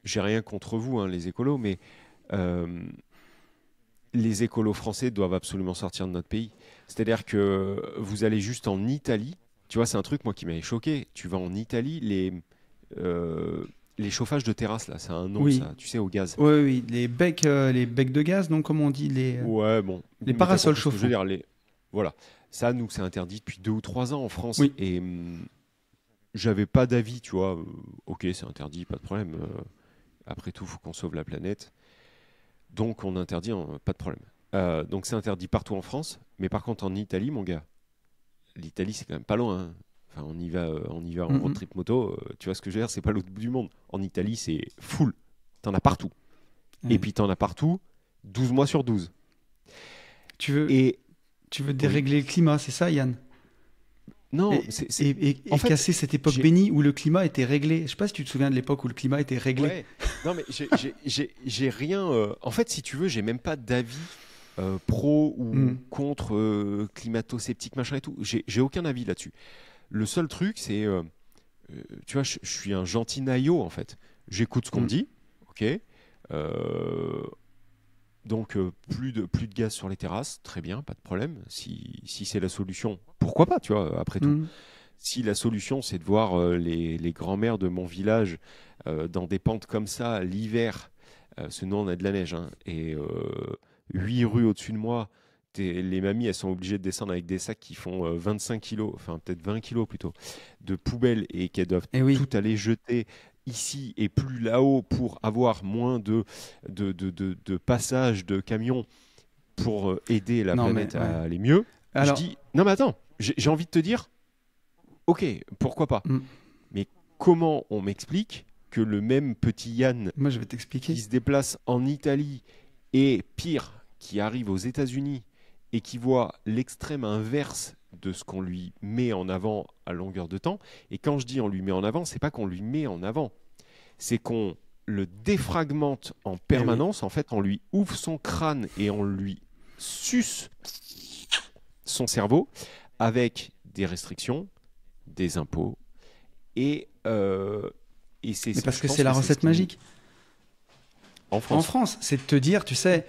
j'ai rien contre vous, hein, les écolos, mais les écolos français doivent absolument sortir de notre pays. C'est-à-dire que vous allez juste en Italie, tu vois, c'est un truc moi qui m'avait choqué. Tu vas en Italie, les chauffages de terrasse, là, c'est un nom, ça, tu sais, au gaz. Oui, les becs de gaz, donc comment on dit Ouais, bon. Les parasols chauffants. Je veux dire, voilà. Ça, nous, c'est interdit depuis 2 ou 3 ans en France. Oui. Et j'avais pas d'avis, tu vois. Ok, c'est interdit, pas de problème. Après tout, il faut qu'on sauve la planète. Donc, on interdit, pas de problème. Donc, c'est interdit partout en France. Mais par contre, en Italie, mon gars, l'Italie, c'est quand même pas loin, hein. Enfin, on y va en road trip moto. Tu vois ce que je veux dire, c'est pas l'autre bout du monde. En Italie, c'est full. T'en as partout. Et puis, t'en as partout 12 mois sur 12. Tu veux dérégler le climat, c'est ça, Yann? Non, et en fait, casser cette époque bénie où le climat était réglé. Je sais pas si tu te souviens de l'époque où le climat était réglé. Ouais. Non, mais j'ai rien. En fait, si tu veux, j'ai même pas d'avis pro ou contre climato-sceptique, machin et tout. J'ai aucun avis là-dessus. Le seul truc, c'est tu vois, je suis un gentil naïo en fait. J'écoute ce qu'on me dit, ok. Donc plus de gaz sur les terrasses, très bien, pas de problème. Si c'est la solution, pourquoi pas, tu vois, après tout. Si la solution c'est de voir les grands-mères de mon village dans des pentes comme ça l'hiver, parce que nous on a de la neige, hein, et 8 rues au-dessus de moi, les mamies elles sont obligées de descendre avec des sacs qui font 25 kilos, enfin peut-être 20 kilos plutôt, de poubelles et qu'elles doivent tout aller jeter ici et plus là-haut pour avoir moins de passages de camions pour aider la planète à aller mieux. Alors... Je dis, non mais attends, j'ai envie de te dire, ok, pourquoi pas. Mais comment on m'explique que le même petit Yann Moi, je vais t'expliquer. Qui se déplace en Italie et pire, qui arrive aux États-Unis et qui voit l'extrême inverse de ce qu'on lui met en avant à longueur de temps. Et quand je dis on lui met en avant, c'est pas qu'on lui met en avant, c'est qu'on le défragmente en permanence. En fait, on lui ouvre son crâne et on lui suce son cerveau avec des restrictions, des impôts et c'est. Mais parce que c'est la recette magique. En France. En France, c'est de te dire, tu sais,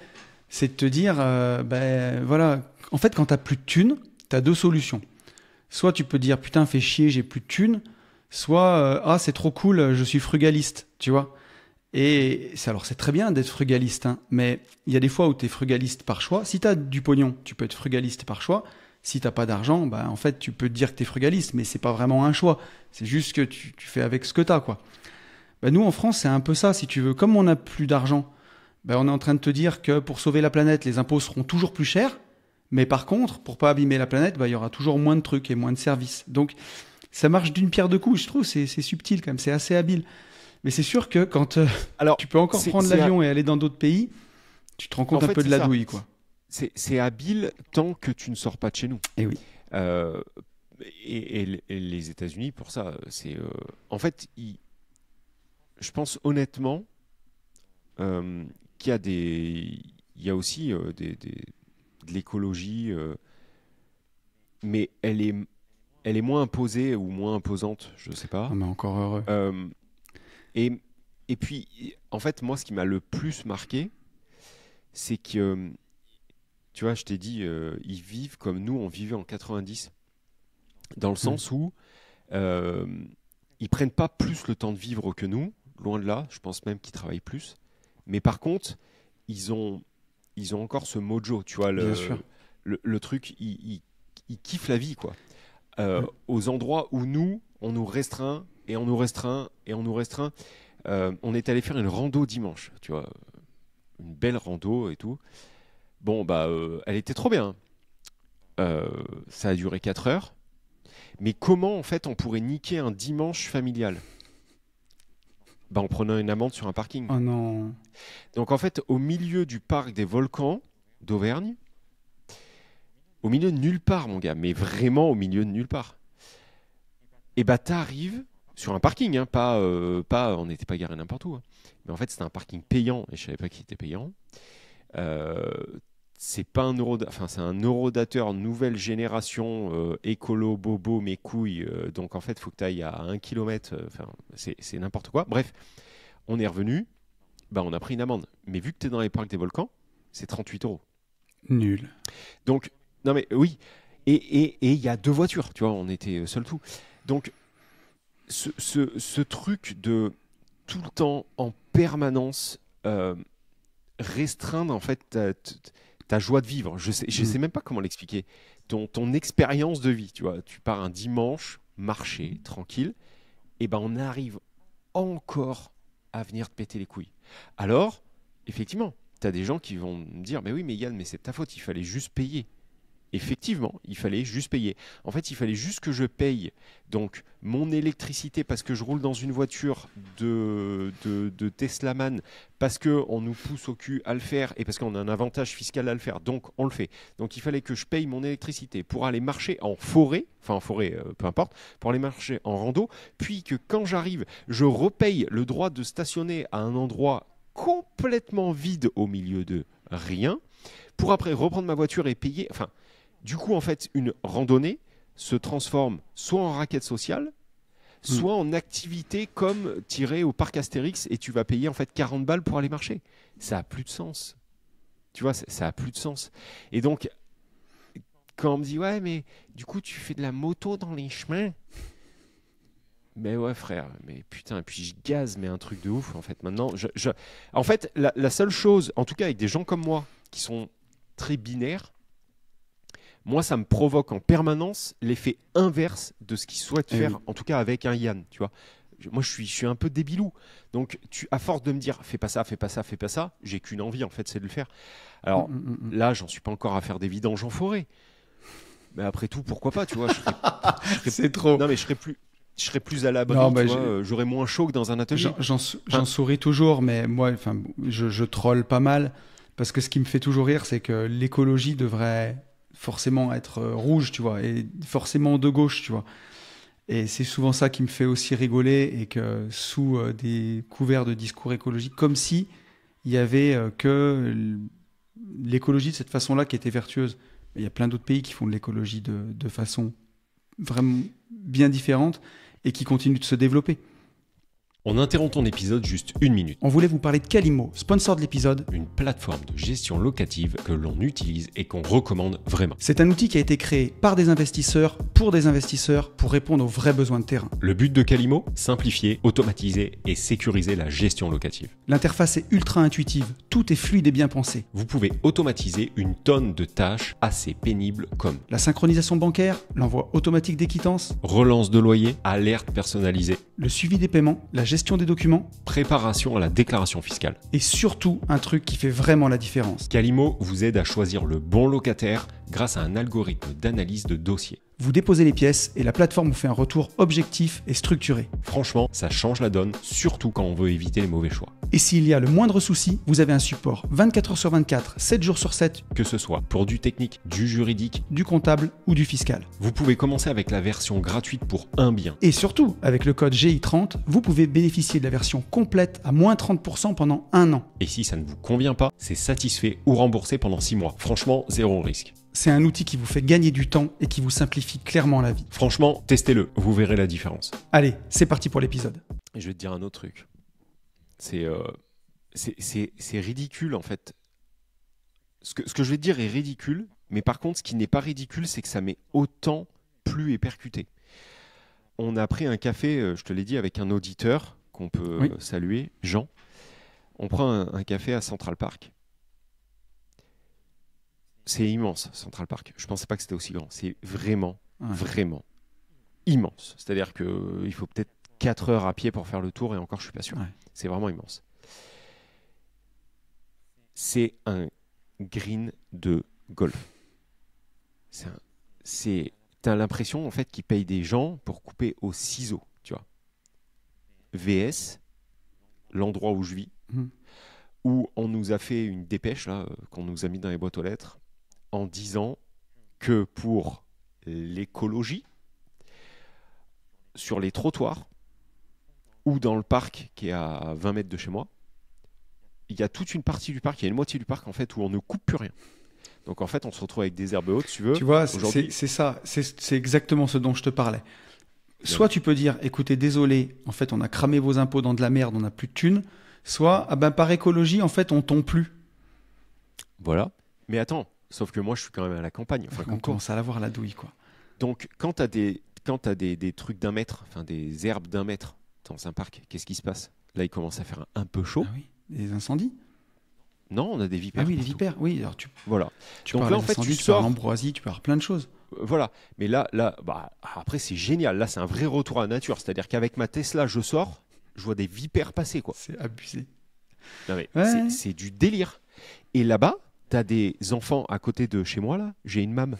voilà, en fait, quand t'as plus de thunes, t'as deux solutions. Soit tu peux dire, putain, fais chier, j'ai plus de thunes. Soit, c'est trop cool, je suis frugaliste, tu vois. Et alors, c'est très bien d'être frugaliste, hein, mais il y a des fois où tu es frugaliste par choix. Si tu as du pognon, tu peux être frugaliste par choix. Si tu n'as pas d'argent, en fait, tu peux te dire que tu es frugaliste, mais c'est pas vraiment un choix. C'est juste que tu fais avec ce que tu as, quoi. Nous, en France, c'est un peu ça, si tu veux. Comme on n'a plus d'argent, on est en train de te dire que pour sauver la planète, les impôts seront toujours plus chers. Mais par contre, pour pas abîmer la planète, il y aura toujours moins de trucs et moins de services. Donc, ça marche d'une pierre deux coups, je trouve. C'est subtil quand même, c'est assez habile. Mais c'est sûr que quand tu peux encore prendre l'avion et aller dans d'autres pays, tu te rends compte un peu de la douille, quoi. C'est habile tant que tu ne sors pas de chez nous. Et oui. Et les États-Unis, pour ça, c'est... en fait, je pense honnêtement qu'il y a aussi de l'écologie, mais elle est moins imposée ou moins imposante, je ne sais pas. Mais encore heureux. Et puis, en fait, moi, ce qui m'a le plus marqué, c'est que, tu vois, je t'ai dit, ils vivent comme nous, on vivait en 90, dans le sens où ils prennent pas plus le temps de vivre que nous, loin de là, je pense même qu'ils travaillent plus. Mais par contre, ils ont encore ce mojo, tu vois, le truc, ils kiffent la vie, quoi. Aux endroits où nous, on nous restreint, et on nous restreint, et on nous restreint. On est allé faire une rando dimanche, tu vois, une belle rando et tout. Bon, elle était trop bien. Ça a duré 4 heures. Mais comment, en fait, on pourrait niquer un dimanche familial ? En prenant une amende sur un parking. Oh non. Donc, en fait, au milieu du parc des volcans d'Auvergne, au milieu de nulle part, mon gars, mais vraiment au milieu de nulle part. Et t'arrives sur un parking, hein, pas, on n'était pas garé n'importe où. Hein. Mais en fait, c'était un parking payant, et je savais pas qu'il était payant. C'est pas un c'est un eurodateur nouvelle génération, écolo, bobo, mes couilles. Donc en fait, il faut que tu ailles à 1 km. C'est n'importe quoi. Bref, on est revenu. On a pris une amende. Mais vu que tu es dans les parcs des volcans, c'est 38 €. Nul. Donc, non mais oui. Et il y a 2 voitures, tu vois, on était seul tout. Donc, ce truc de tout le temps, en permanence, restreindre en fait ta joie de vivre. Je sais même pas comment l'expliquer. Ton expérience de vie, tu vois. Tu pars un dimanche, marcher, tranquille, et on arrive encore à venir te péter les couilles. Alors, effectivement, tu as des gens qui vont me dire, mais oui, mais Yann, mais c'est ta faute, il fallait juste payer. Effectivement, il fallait juste payer. En fait, il fallait juste que je paye donc mon électricité parce que je roule dans une voiture de Teslaman, parce qu'on nous pousse au cul à le faire et parce qu'on a un avantage fiscal à le faire. Donc, on le fait. Donc, il fallait que je paye mon électricité pour aller marcher en forêt, peu importe, pour aller marcher en rando, puis que quand j'arrive, je repaye le droit de stationner à un endroit complètement vide au milieu de rien, pour après reprendre ma voiture et payer... Du coup, en fait, une randonnée se transforme soit en raquette sociale, soit en activité comme tirer au parc Astérix et tu vas payer en fait 40 balles pour aller marcher. Ça a plus de sens. Tu vois, ça a plus de sens. Et donc, quand on me dit, ouais, mais du coup, tu fais de la moto dans les chemins. Mais ouais, frère, mais putain, puis je gaze, mais un truc de ouf, en fait. Maintenant, en fait, la seule chose, en tout cas avec des gens comme moi, qui sont très binaires, moi, ça me provoque en permanence l'effet inverse de ce qu'ils souhaitent faire, en tout cas avec un Yann, tu vois. Moi, je suis un peu débilou. Donc, à force de me dire, fais pas ça, fais pas ça, fais pas ça, j'ai qu'une envie, en fait, c'est de le faire. Alors, là, j'en suis pas encore à faire des vidanges en forêt. Mais après tout, pourquoi pas, tu vois. C'est trop. Non, mais je serais plus à l'abri, j'aurais moins chaud que dans un atelier. J'en souris toujours, mais moi, je troll pas mal, parce que ce qui me fait toujours rire, c'est que l'écologie devrait forcément être rouge, tu vois, et forcément de gauche, tu vois. Et c'est souvent ça qui me fait aussi rigoler, et que sous des couverts de discours écologiques, comme si il y avait que l'écologie de cette façon-là qui était vertueuse. Il y a plein d'autres pays qui font de l'écologie de façon vraiment bien différente et qui continuent de se développer. On interrompt ton épisode juste 1 minute. On voulait vous parler de Calimo, sponsor de l'épisode. Une plateforme de gestion locative que l'on utilise et qu'on recommande vraiment. C'est un outil qui a été créé par des investisseurs, pour répondre aux vrais besoins de terrain. Le but de Calimo, simplifier, automatiser et sécuriser la gestion locative. L'interface est ultra intuitive, tout est fluide et bien pensé. Vous pouvez automatiser une tonne de tâches assez pénibles comme la synchronisation bancaire, l'envoi automatique des quittances, relance de loyer, alerte personnalisée, le suivi des paiements, la gestion des documents, préparation à la déclaration fiscale. Et surtout, un truc qui fait vraiment la différence. Calimo vous aide à choisir le bon locataire grâce à un algorithme d'analyse de dossier. Vous déposez les pièces et la plateforme vous fait un retour objectif et structuré. Franchement, ça change la donne, surtout quand on veut éviter les mauvais choix. Et s'il y a le moindre souci, vous avez un support 24 h sur 24, 7 jours sur 7. Que ce soit pour du technique, du juridique, du comptable ou du fiscal. Vous pouvez commencer avec la version gratuite pour un bien. Et surtout, avec le code GI30, vous pouvez bénéficier de la version complète à moins 30% pendant 1 an. Et si ça ne vous convient pas, c'est satisfait ou remboursé pendant 6 mois. Franchement, zéro risque. C'est un outil qui vous fait gagner du temps et qui vous simplifie clairement la vie. Franchement, testez-le, vous verrez la différence. Allez, c'est parti pour l'épisode. Et je vais te dire un autre truc. C'est ridicule en fait. Ce que je vais te dire est ridicule, mais par contre, ce qui n'est pas ridicule, c'est que ça m'est autant plu et percuté. On a pris un café, je te l'ai dit, avec un auditeur qu'on peut saluer, Jean. On prend un café à Central Park. C'est immense, Central Park. Je ne pensais pas que c'était aussi grand. C'est vraiment, vraiment immense. C'est-à-dire qu'il faut peut-être 4 heures à pied pour faire le tour, et encore, je ne suis pas sûr. Ouais. C'est vraiment immense. C'est un green de golf. T'as l'impression en fait qu'ils payent des gens pour couper au ciseau, tu vois. VS, l'endroit où je vis, où on nous a fait une dépêche là, qu'on nous a mis dans les boîtes aux lettres, en disant que pour l'écologie, sur les trottoirs ou dans le parc qui est à 20 mètres de chez moi, il y a toute une partie du parc, il y a une moitié du parc en fait où on ne coupe plus rien. Donc en fait, on se retrouve avec des herbes hautes, tu veux. Tu vois, c'est ça, c'est exactement ce dont je te parlais. Soit tu peux dire, écoutez, désolé, en fait, on a cramé vos impôts dans de la merde, on n'a plus de thunes. Soit, par écologie, en fait, on tombe plus. Voilà. Mais attends, sauf que moi, je suis quand même à la campagne. Enfin, on commence à l'avoir la douille, quoi. Donc, quand tu as des trucs d'1 mètre, enfin des herbes d'1 mètre dans un parc, qu'est-ce qui se passe? Là, il commence à faire un peu chaud. Ah oui, des incendies. Non, on a des vipères. Ah oui, des vipères, oui. Alors tu Donc parles là, en fait, tu parles l'ambroisie, tu parles plein de choses. Voilà. Mais là, après, c'est génial. Là, c'est un vrai retour à la nature. C'est-à-dire qu'avec ma Tesla, je sors, je vois des vipères passer, quoi. C'est abusé. Non, mais c'est du délire. Et là-bas, tu as des enfants à côté de chez moi, là. J'ai une MAM.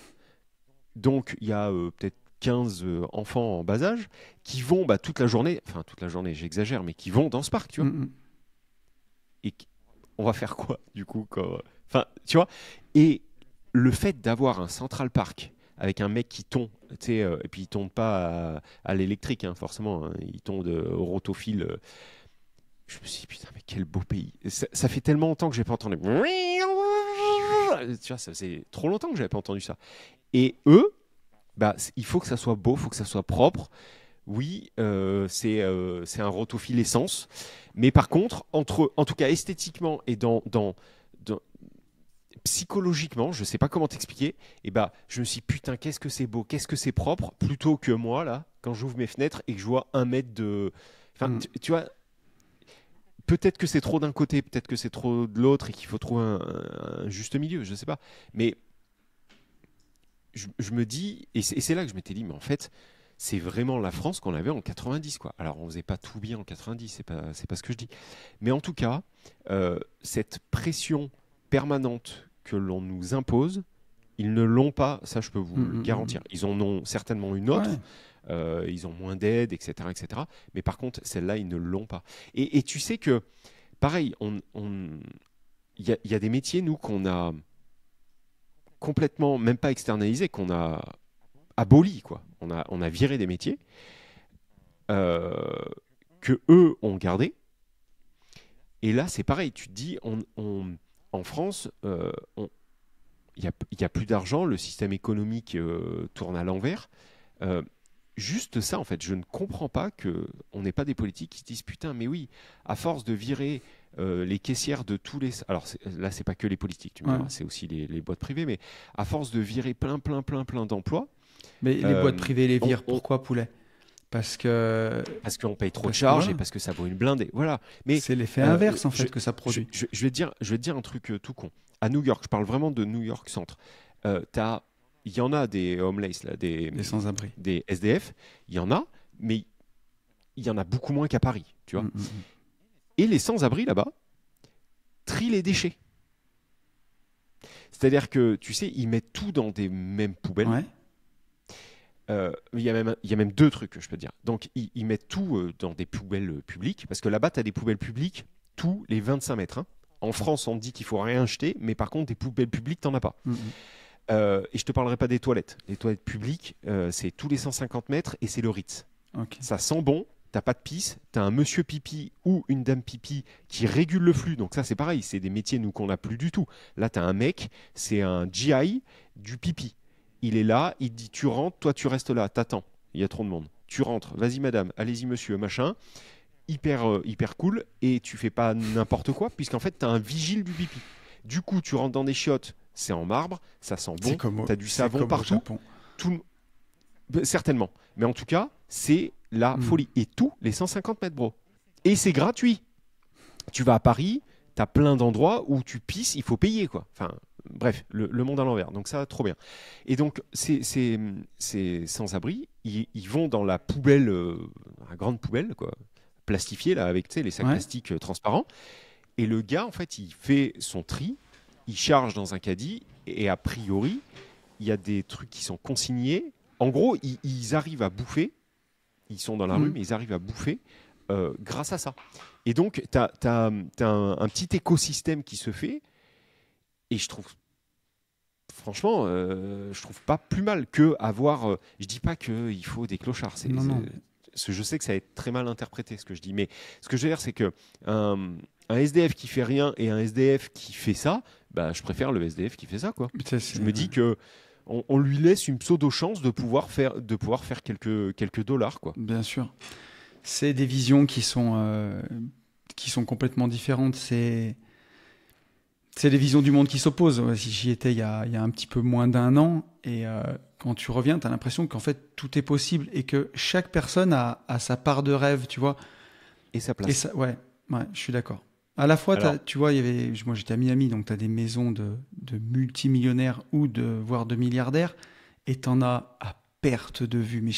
Donc, il y a peut-être 15 enfants en bas âge qui vont toute la journée, j'exagère, mais qui vont dans ce parc, tu vois. Et on va faire quoi, du coup Enfin, tu vois. Et le fait d'avoir un Central Park avec un mec qui tombe, tu sais, et puis il tombe pas à l'électrique, hein, forcément, hein, il tombe au rotophile. Je me suis dit, putain, mais quel beau pays. Ça fait tellement longtemps que j'ai pas entendu. Tu vois, ça faisait trop longtemps que j'avais pas entendu ça. Et eux, il faut que ça soit beau, il faut que ça soit propre. oui, c'est un rotophile essence. Mais par contre, en tout cas esthétiquement et dans psychologiquement, je sais pas comment t'expliquer, et bah, je me suis dit, putain, qu'est-ce que c'est beau, qu'est-ce que c'est propre, plutôt que moi, là, quand j'ouvre mes fenêtres et que je vois 1 mètre de. Enfin, tu vois, peut-être que c'est trop d'un côté, peut-être que c'est trop de l'autre et qu'il faut trouver un juste milieu, je sais pas. Mais je me dis, et c'est là que je m'étais dit, mais en fait, c'est vraiment la France qu'on avait en 90, quoi. Alors, on faisait pas tout bien en 90, c'est pas ce que je dis. Mais en tout cas, cette pression permanente que l'on nous impose, ils ne l'ont pas, ça je peux vous le garantir. Ils en ont certainement une autre, ils ont moins d'aide, etc., etc. Mais par contre, celle-là, ils ne l'ont pas. Et tu sais que, pareil, il y a des métiers, nous, qu'on a complètement, même pas externalisés, qu'on a abolis, quoi. On a viré des métiers que eux ont gardés. Et là, c'est pareil, tu te dis, en France, il y a plus d'argent, le système économique tourne à l'envers. Juste ça, en fait, je ne comprends pas qu'on n'ait pas des politiques qui se disent putain, mais oui, à force de virer les caissières de tous les. Alors là, c'est pas que les politiques, tu me diras, c'est aussi les boîtes privées, mais à force de virer plein d'emplois. Mais les boîtes privées les virent, pourquoi, poulet? Parce qu'on paye trop de charges et parce que ça vaut une blindée. Voilà. Mais c'est l'effet inverse en fait que ça produit. Je vais te dire un truc tout con. À New York, je parle vraiment de New York Centre. Il y en a des homeless, là, des sans-abri, des SDF. Il y en a, mais il y en a beaucoup moins qu'à Paris, tu vois. Et les sans-abri là-bas trient les déchets. C'est-à-dire que, tu sais, ils mettent tout dans des mêmes poubelles. Ouais. Il y a même 2 trucs que je peux te dire. Donc, ils mettent tout dans des poubelles publiques, parce que là-bas, tu as des poubelles publiques tous les 25 mètres. Hein. En France, on te dit qu'il faut rien jeter, mais par contre, des poubelles publiques, tu n'en as pas. Et je ne te parlerai pas des toilettes. Les toilettes publiques, c'est tous les 150 mètres et c'est le Ritz. Okay. Ça sent bon, tu n'as pas de pisse, tu as un monsieur pipi ou une dame pipi qui régule le flux. Donc ça, c'est pareil, c'est des métiers, nous, qu'on n'a plus du tout. Là, tu as un mec, c'est un GI du pipi. Il est là, il te dit tu rentres, toi tu restes là, t'attends, il y a trop de monde. Tu rentres, vas-y madame, allez-y monsieur, machin. Hyper cool, et tu fais pas n'importe quoi, puisqu'en fait tu as un vigile du pipi. Du coup, tu rentres dans des chiottes, c'est en marbre, ça sent bon, tu as du savon partout. Certainement. Mais en tout cas, c'est la folie. Et tous les 150 mètres, bro. Et c'est gratuit. Tu vas à Paris, tu as plein d'endroits où tu pisses, il faut payer, quoi. Enfin. Bref, le monde à l'envers. Donc ça, trop bien. Et donc, ces sans-abri, ils vont dans la poubelle, la grande poubelle, quoi, plastifiée, là, avec les sacs plastiques transparents. Et le gars, en fait, il fait son tri, il charge dans un caddie, et a priori, il y a des trucs qui sont consignés. En gros, ils arrivent à bouffer. Ils sont dans la rue, mais ils arrivent à bouffer grâce à ça. Et donc, tu as un petit écosystème qui se fait. Et je trouve, franchement, je trouve pas plus mal que avoir. Je dis pas qu'il faut des clochards. Je sais que ça va être très mal interprété ce que je dis, mais ce que je veux dire, c'est que un SDF qui fait rien et un SDF qui fait ça, bah, je préfère le SDF qui fait ça, quoi. Je me dis que on lui laisse une pseudo chance de pouvoir faire quelques dollars, quoi. Bien sûr. C'est des visions qui sont complètement différentes. C'est des visions du monde qui s'opposent. J'y étais il y a un petit peu moins d'1 an, et quand tu reviens, tu as l'impression qu'en fait, tout est possible et que chaque personne a sa part de rêve, tu vois. Et sa place. Ouais, je suis d'accord. À la fois, tu vois, moi j'étais à Miami, donc tu as des maisons de multimillionnaires ou voire de milliardaires, et tu en as à perte de vue. Mais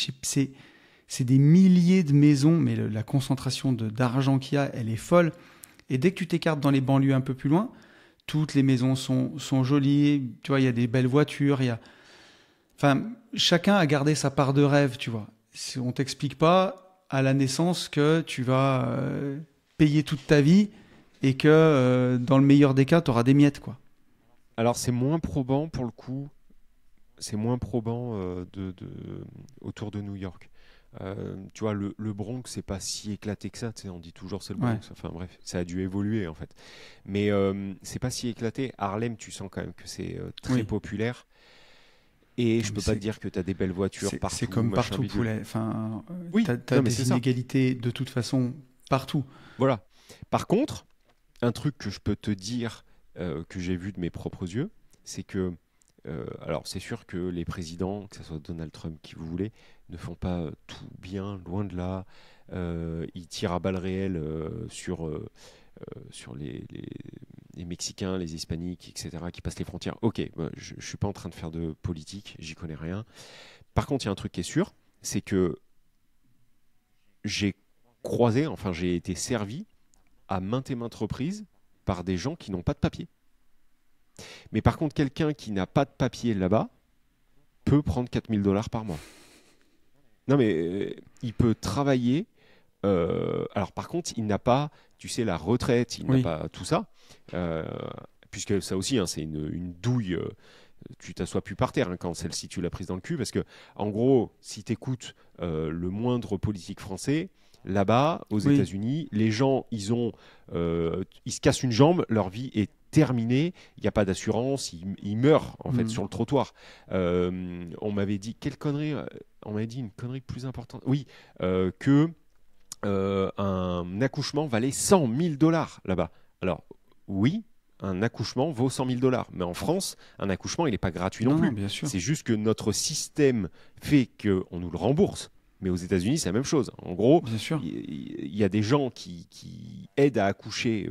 c'est des milliers de maisons, mais la concentration d'argent qu'il y a, elle est folle. Et dès que tu t'écartes dans les banlieues un peu plus loin, toutes les maisons sont jolies, tu vois, il y a des belles voitures, enfin, chacun a gardé sa part de rêve, tu vois. On t'explique pas à la naissance que tu vas payer toute ta vie et que dans le meilleur des cas, tu auras des miettes, quoi. Alors, c'est moins probant pour le coup, autour de New York. Tu vois, le Bronx, c'est pas si éclaté que ça. Tu sais, on dit toujours c'est le Bronx. Enfin bref, ça a dû évoluer en fait. Mais c'est pas si éclaté. Harlem, tu sens quand même que c'est très populaire. Et je Mais peux pas te dire que tu as des belles voitures partout. C'est comme machin partout, bidule. poulet. Enfin, Oui, t'as non, mais des c'est ça. inégalités de toute façon partout. Voilà. Par contre, un truc que je peux te dire que j'ai vu de mes propres yeux, c'est que, alors c'est sûr que les présidents, que ce soit Donald Trump, qui vous voulez, ne font pas tout bien, loin de là. Ils tirent à balles réelles sur les Mexicains, les Hispaniques, etc., qui passent les frontières. Ok, je ne suis pas en train de faire de politique, j'y connais rien. Par contre, il y a un truc qui est sûr, c'est que j'ai croisé, enfin j'ai été servi à maintes et maintes reprises par des gens qui n'ont pas de papier. Mais par contre, quelqu'un qui n'a pas de papier là-bas peut prendre 4 000 $ par mois. Non mais il peut travailler. Alors par contre, il n'a pas, tu sais, la retraite, il n'a pas tout ça. Puisque ça aussi, hein, c'est une douille. Tu t'assois plus par terre quand celle-ci, tu l'as prise dans le cul. Parce que, en gros, si tu écoutes le moindre politique français, là-bas, aux États-Unis, les gens, ils se cassent une jambe, leur vie est terminée, il n'y a pas d'assurance, ils meurent en fait sur le trottoir. On m'avait dit, quelle connerie, on m'avait dit une connerie plus importante. Oui, que un accouchement valait 100 000 $ là-bas. Alors, oui, un accouchement vaut 100 000 $. Mais en France, un accouchement, il n'est pas gratuit non plus. Bien sûr. C'est juste que notre système fait qu'on nous le rembourse. Mais aux États-Unis, c'est la même chose. En gros, il y a des gens qui aident à accoucher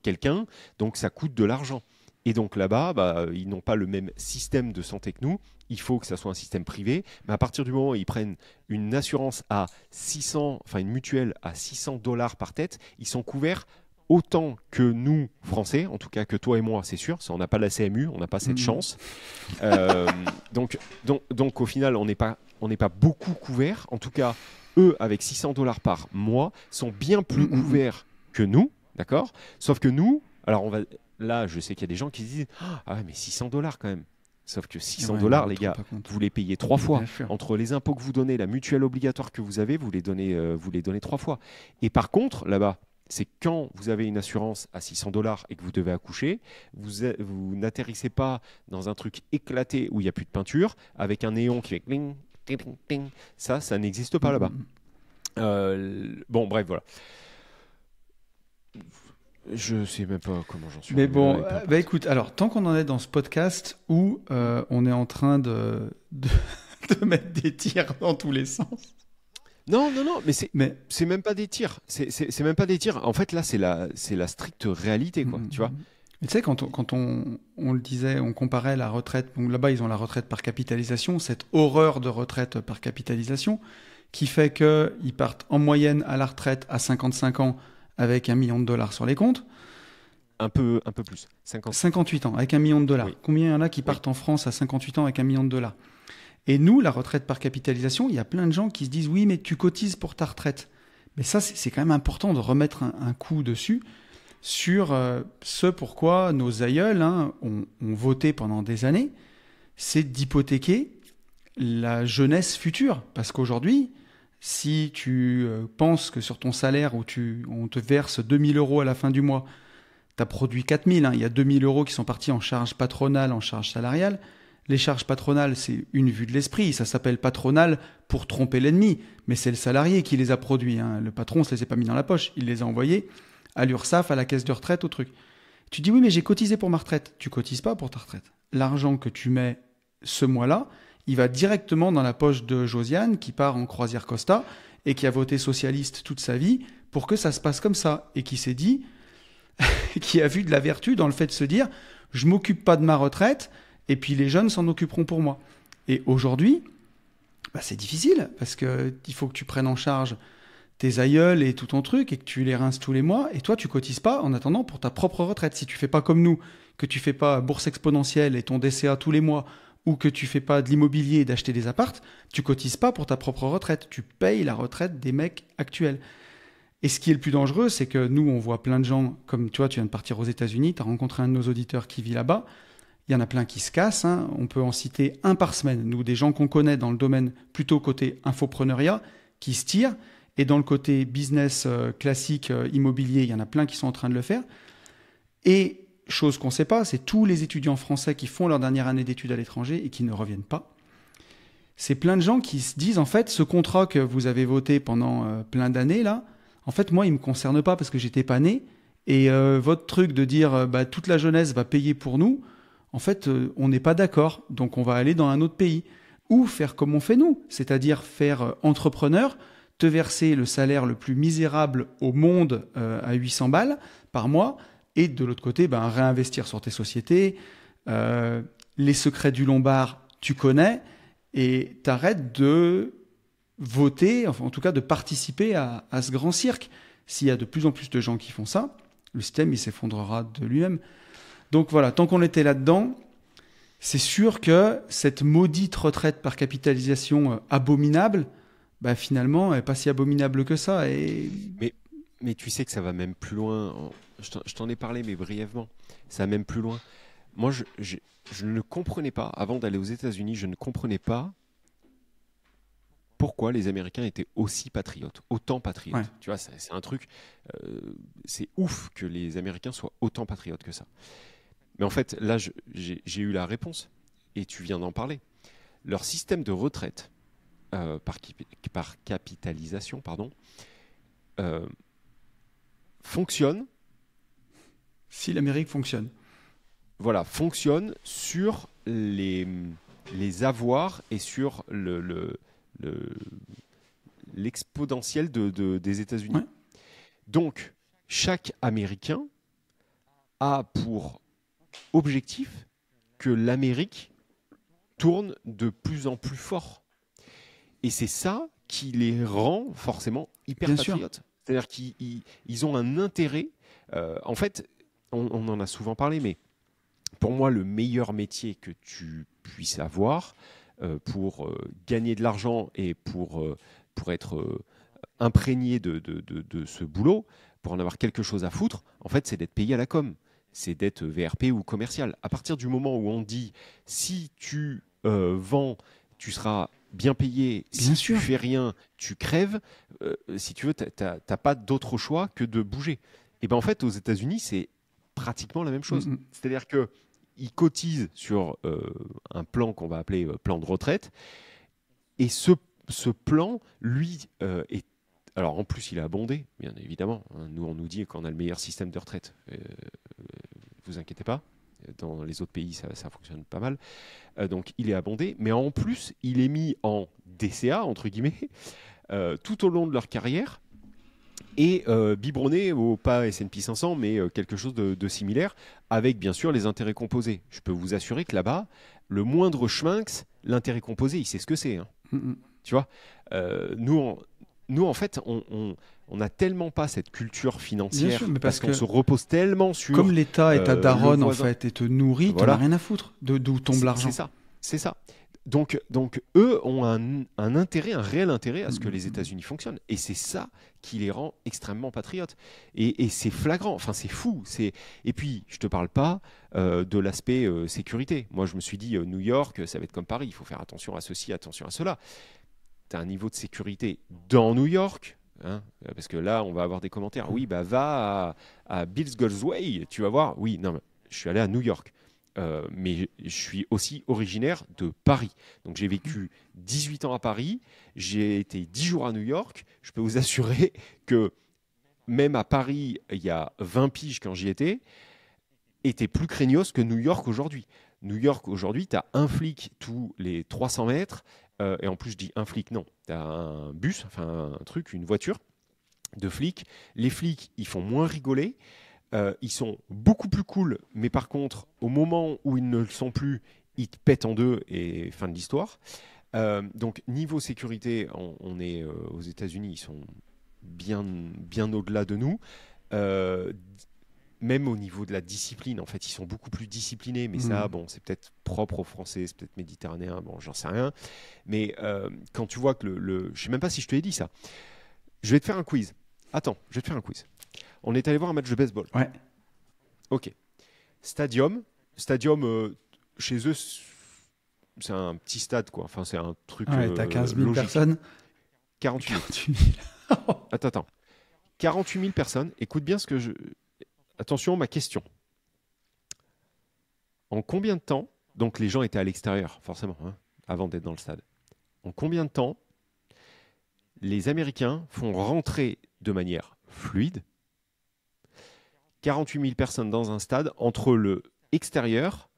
quelqu'un, donc ça coûte de l'argent. Et donc là-bas, ils n'ont pas le même système de santé que nous. Il faut que ça soit un système privé. Mais à partir du moment où ils prennent une assurance à 600, enfin une mutuelle à 600 $ par tête, ils sont couverts autant que nous, Français, en tout cas que toi et moi, c'est sûr. Ça, on n'a pas la CMU, on n'a pas cette chance. Donc au final, on n'est pas beaucoup couverts. En tout cas, eux, avec 600 $ par mois, sont bien plus couverts que nous, d'accord ? Sauf que nous, alors là, je sais qu'il y a des gens qui disent « Ah ouais, mais 600 $ quand même ». Sauf que 600 $, les gars, vous les payez 3 fois. Entre les impôts que vous donnez, la mutuelle obligatoire que vous avez, vous les donnez 3 fois. Et par contre, là-bas, c'est quand vous avez une assurance à 600 $ et que vous devez accoucher, vous n'atterrissez pas dans un truc éclaté où il n'y a plus de peinture, avec un néon qui fait cling, cling, cling. Ça n'existe pas là-bas. Bon, bref, voilà. Je sais même pas comment j'en suis. Mais bon, écoute, alors, tant qu'on en est dans ce podcast où on est en train de mettre des tirs dans tous les sens. Non, mais c'est même pas des tirs. C'est même pas des tirs. En fait, là, c'est la stricte réalité, quoi. Tu vois. Mais tu sais, quand on le disait, on comparait la retraite. Donc là-bas, ils ont la retraite par capitalisation, cette horreur de retraite par capitalisation, qui fait qu'ils partent en moyenne à la retraite à 55 ans avec $1 million sur les comptes. Un peu plus. 58 ans, avec $1 million. Oui. Combien il y en a qui partent en France à 58 ans avec $1 million ? Et nous, la retraite par capitalisation, il y a plein de gens qui se disent « Oui, mais tu cotises pour ta retraite ». Mais ça, c'est quand même important de remettre un coup dessus sur ce pourquoi nos aïeuls ont voté pendant des années, c'est d'hypothéquer la jeunesse future. Parce qu'aujourd'hui, si tu penses que sur ton salaire où on te verse 2 000 € à la fin du mois, tu as produit 4 000, il y a 2 000 € qui sont partis en charge patronale, en charge salariale. Les charges patronales, c'est une vue de l'esprit. Ça s'appelle patronal pour tromper l'ennemi. Mais c'est le salarié qui les a produits. Le patron ne se les a pas mis dans la poche. Il les a envoyés à l'URSSAF, à la caisse de retraite, au truc. Tu dis, oui, mais j'ai cotisé pour ma retraite. Tu cotises pas pour ta retraite. L'argent que tu mets ce mois-là, il va directement dans la poche de Josiane, qui part en croisière Costa et qui a voté socialiste toute sa vie pour que ça se passe comme ça. Et qui s'est dit, qui a vu de la vertu dans le fait de se dire, je m'occupe pas de ma retraite, et puis les jeunes s'en occuperont pour moi. Et aujourd'hui, c'est difficile, parce qu'il faut que tu prennes en charge tes aïeuls et tout ton truc, et que tu les rinces tous les mois, et toi, tu cotises pas en attendant pour ta propre retraite. Si tu fais pas comme nous, que tu fais pas bourse exponentielle et ton DCA tous les mois, ou que tu fais pas de l'immobilier et d'acheter des appartes, tu cotises pas pour ta propre retraite. Tu payes la retraite des mecs actuels. Et ce qui est le plus dangereux, c'est que nous, on voit plein de gens, comme tu viens de partir aux États-Unis, tu as rencontré un de nos auditeurs qui vit là-bas. Il y en a plein qui se cassent. On peut en citer un par semaine. Nous, des gens qu'on connaît dans le domaine plutôt côté infopreneuriat, qui se tirent. Et dans le côté business classique, immobilier, il y en a plein qui sont en train de le faire. Et chose qu'on ne sait pas, c'est tous les étudiants français qui font leur dernière année d'études à l'étranger et qui ne reviennent pas. c'est plein de gens qui se disent, en fait, ce contrat que vous avez voté pendant plein d'années, là, en fait, moi, il me concerne pas parce que j'étais pas né. Et votre truc de dire, toute la jeunesse va payer pour nous, en fait, on n'est pas d'accord. Donc, on va aller dans un autre pays. Ou faire comme on fait nous, c'est-à-dire faire entrepreneur, te verser le salaire le plus misérable au monde à 800 balles par mois, et de l'autre côté, réinvestir sur tes sociétés. Les secrets du Lombard, tu connais, et t'arrêtes de voter, enfin en tout cas de participer à ce grand cirque. S'il y a de plus en plus de gens qui font ça, le système il s'effondrera de lui-même. Donc voilà, tant qu'on était là-dedans, c'est sûr que cette maudite retraite par capitalisation abominable, finalement, elle n'est pas si abominable que ça. Mais tu sais que ça va même plus loin. Je t'en ai parlé, mais brièvement. Ça va même plus loin. Moi, je ne comprenais pas, avant d'aller aux États-Unis, je ne comprenais pas pourquoi les Américains étaient aussi patriotes, autant patriotes. Ouais. Tu vois, c'est un truc, c'est ouf que les Américains soient autant patriotes que ça. Mais en fait, là, j'ai eu la réponse, et tu viens d'en parler. Leur système de retraite par capitalisation, fonctionne. Si l'Amérique fonctionne. Voilà, fonctionne sur les avoirs et sur l'exponentiel des États-Unis. Ouais. Donc, chaque Américain a pour objectif que l'Amérique tourne de plus en plus fort. Et c'est ça qui les rend forcément hyper patriotes. C'est-à-dire qu'ils ont un intérêt. En fait, on en a souvent parlé, mais pour moi, le meilleur métier que tu puisses avoir pour gagner de l'argent et pour être imprégné de ce boulot, pour en avoir quelque chose à foutre, en fait, c'est d'être payé à la com. C'est d'être VRP ou commercial. À partir du moment où on dit si tu vends, tu seras bien payé, si tu fais rien, tu crèves, si tu veux, tu n'as pas d'autre choix que de bouger. Et bien en fait, aux États-Unis, c'est pratiquement la même chose. C'est-à-dire qu'ils cotisent sur un plan qu'on va appeler plan de retraite, et ce plan, lui, est... Alors en plus, il est abondé, bien évidemment. Nous, on nous dit qu'on a le meilleur système de retraite. Vous inquiétez pas. Dans les autres pays, ça fonctionne pas mal. Donc, il est abondé. Mais en plus, il est mis en DCA, entre guillemets, tout au long de leur carrière. Et biberonné au pas S&P 500, mais quelque chose de similaire, avec bien sûr les intérêts composés. Je peux vous assurer que là-bas, le moindre schminx, l'intérêt composé, il sait ce que c'est. Hein. Tu vois, nous, en fait, on n'a tellement pas cette culture financière, sûr, parce qu'on se repose tellement sur... Comme l'État est ta daronne, en fait, et te nourrit, voilà. Tu n'as rien à foutre d'où tombe l'argent. C'est ça. Donc eux ont un intérêt, un réel intérêt à ce que les États-Unis fonctionnent. Et c'est ça qui les rend extrêmement patriotes. Et c'est flagrant, enfin c'est fou. Et puis, je ne te parle pas de l'aspect sécurité. Moi, je me suis dit, New York, ça va être comme Paris, il faut faire attention à ceci, attention à cela. Tu as un niveau de sécurité dans New York, hein, parce que là, on va avoir des commentaires. Oui, va à Bill's Way, tu vas voir. Oui, non, mais je suis allé à New York. Mais je suis aussi originaire de Paris. Donc j'ai vécu 18 ans à Paris, j'ai été 10 jours à New York. Je peux vous assurer que même à Paris, il y a 20 piges quand j'y étais, était plus craignos que New York aujourd'hui. New York aujourd'hui, tu as un flic tous les 300 mètres. Et en plus, je dis un flic, non. Tu as un bus, enfin un truc, une voiture de flics. Les flics, ils font moins rigoler. Ils sont beaucoup plus cool, mais par contre, au moment où ils ne le sont plus, ils te pètent en deux et fin de l'histoire. Donc, niveau sécurité, on est aux États-Unis, ils sont bien au-delà de nous. Même au niveau de la discipline, en fait, ils sont beaucoup plus disciplinés, mais ça, bon, c'est peut-être propre aux Français, c'est peut-être méditerranéen, bon, j'en sais rien. Mais quand tu vois que je sais même pas si je te l'ai dit ça. Je vais te faire un quiz. Attends, je vais te faire un quiz. On est allé voir un match de baseball. Ouais. Ok. Stadium, chez eux, c'est un petit stade, quoi. Enfin, c'est un truc. Ouais, t'as 15 000 logique. Personnes. 48 000. Attends. 48 000 personnes. Écoute bien ce que je. Attention, ma question. En combien de temps, donc les gens étaient à l'extérieur, forcément, hein, avant d'être dans le stade. en combien de temps les Américains font rentrer de manière fluide 48 000 personnes dans un stade entre le extérieur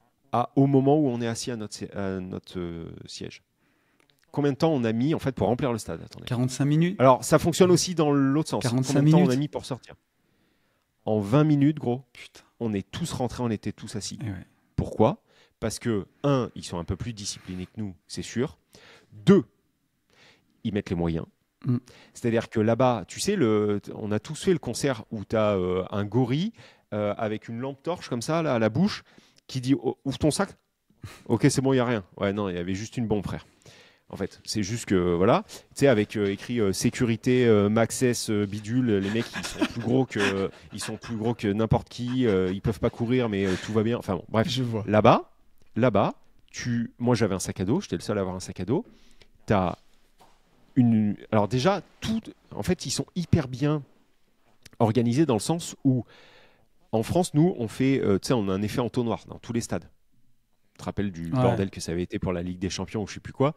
au moment où on est assis à notre siège. Combien de temps on a mis en fait pour remplir le stade? Attendez. 45 minutes. Alors ça fonctionne aussi dans l'autre sens. 45 Combien de temps minutes. on a mis pour sortir? En 20 minutes, gros. Putain. On est tous rentrés, on était tous assis. Et ouais. Pourquoi? Parce que, 1, ils sont un peu plus disciplinés que nous, c'est sûr. 2, ils mettent les moyens. C'est-à-dire que là-bas, tu sais, on a tous fait le concert où tu as un gorille avec une lampe torche comme ça, là, à la bouche, qui dit ouvre ton sac. Ok, c'est bon, il n'y a rien. Ouais, non, il y avait juste une bombe, frère. En fait, c'est juste que, voilà, tu sais, avec écrit sécurité, Maxès, bidule, les mecs, ils sont plus gros que n'importe qui, ils peuvent pas courir, mais tout va bien. Enfin bon, bref. Je vois. Là-bas, moi j'avais un sac à dos, j'étais le seul à avoir un sac à dos. T'as alors déjà, en fait, ils sont hyper bien organisés dans le sens où, en France, nous, on a un effet entonnoir dans tous les stades. Tu te rappelles du bordel que ça avait été pour la Ligue des Champions ou je sais plus quoi.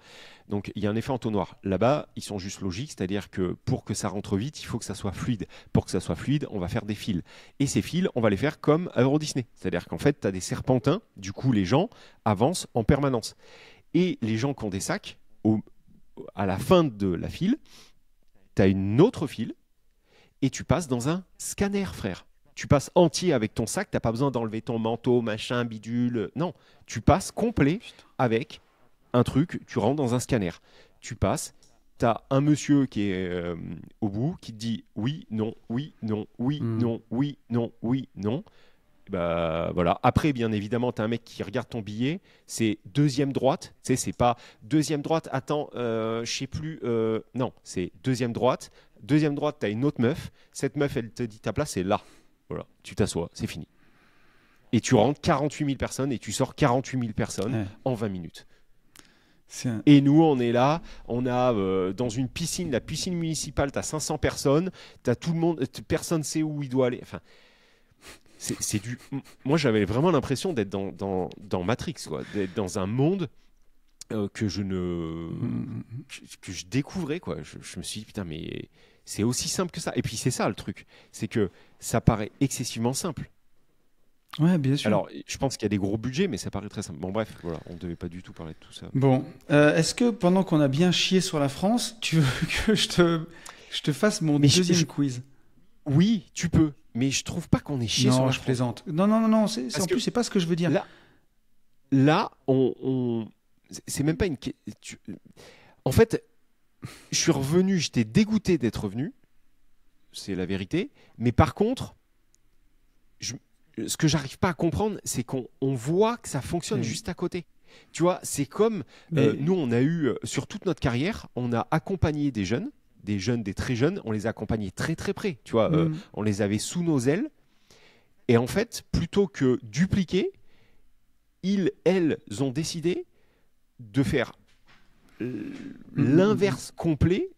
Donc il y a un effet entonnoir. Là-bas, ils sont juste logiques, c'est-à-dire que pour que ça rentre vite, il faut que ça soit fluide. Pour que ça soit fluide, on va faire des fils. Et ces fils, on va les faire comme à Euro Disney. C'est-à-dire qu'en fait, tu as des serpentins, du coup les gens avancent en permanence. Et les gens qui ont des sacs, à la fin de la file, tu as une autre file et tu passes dans un scanner, frère. Tu passes entier avec ton sac, tu n'as pas besoin d'enlever ton manteau, machin, bidule. Non, tu passes complet avec un truc, tu rentres dans un scanner. Tu passes, tu as un monsieur qui est au bout qui te dit oui, non, oui, non, oui, non, oui, non, oui, non. Bah, voilà. Après, bien évidemment, tu as un mec qui regarde ton billet, c'est deuxième droite. Tu sais, c'est pas deuxième droite, attends, je sais plus. Non, c'est deuxième droite. Deuxième droite, tu as une autre meuf. Cette meuf, elle te dit ta place est là. Voilà, tu t'assois, c'est fini. Et tu rentres 48 000 personnes et tu sors 48 000 personnes en 20 minutes. Et nous, on est là, on a dans une piscine, la piscine municipale, tu as 500 personnes, tu as tout le monde, personne ne sait où il doit aller. Enfin, c'est du. Moi, j'avais vraiment l'impression d'être dans Matrix, quoi, d'être dans un monde que je découvrais, quoi. Je me suis dit, putain, mais c'est aussi simple que ça. Et puis, c'est ça le truc, c'est que ça paraît excessivement simple. Ouais, bien sûr. Alors, je pense qu'il y a des gros budgets, mais ça paraît très simple. Bon, bref, voilà, on ne devait pas du tout parler de tout ça. Bon, est-ce que pendant qu'on a bien chié sur la France, tu veux que je te fasse mon deuxième quiz? Oui, tu peux, mais je trouve pas qu'on est chié sur la France. Non, je plaisante. Non, en plus, c'est pas ce que je veux dire. Là, c'est même pas une. En fait, je suis revenu, j'étais dégoûté d'être revenu, c'est la vérité. Mais par contre, ce que j'arrive pas à comprendre, c'est qu'on voit que ça fonctionne juste à côté. Tu vois, c'est comme nous, on a eu sur toute notre carrière, on a accompagné des jeunes, des très jeunes, on les a accompagnés très très près. Tu vois, on les avait sous nos ailes. Et en fait, plutôt que dupliquer, elles ont décidé de faire l'inverse complet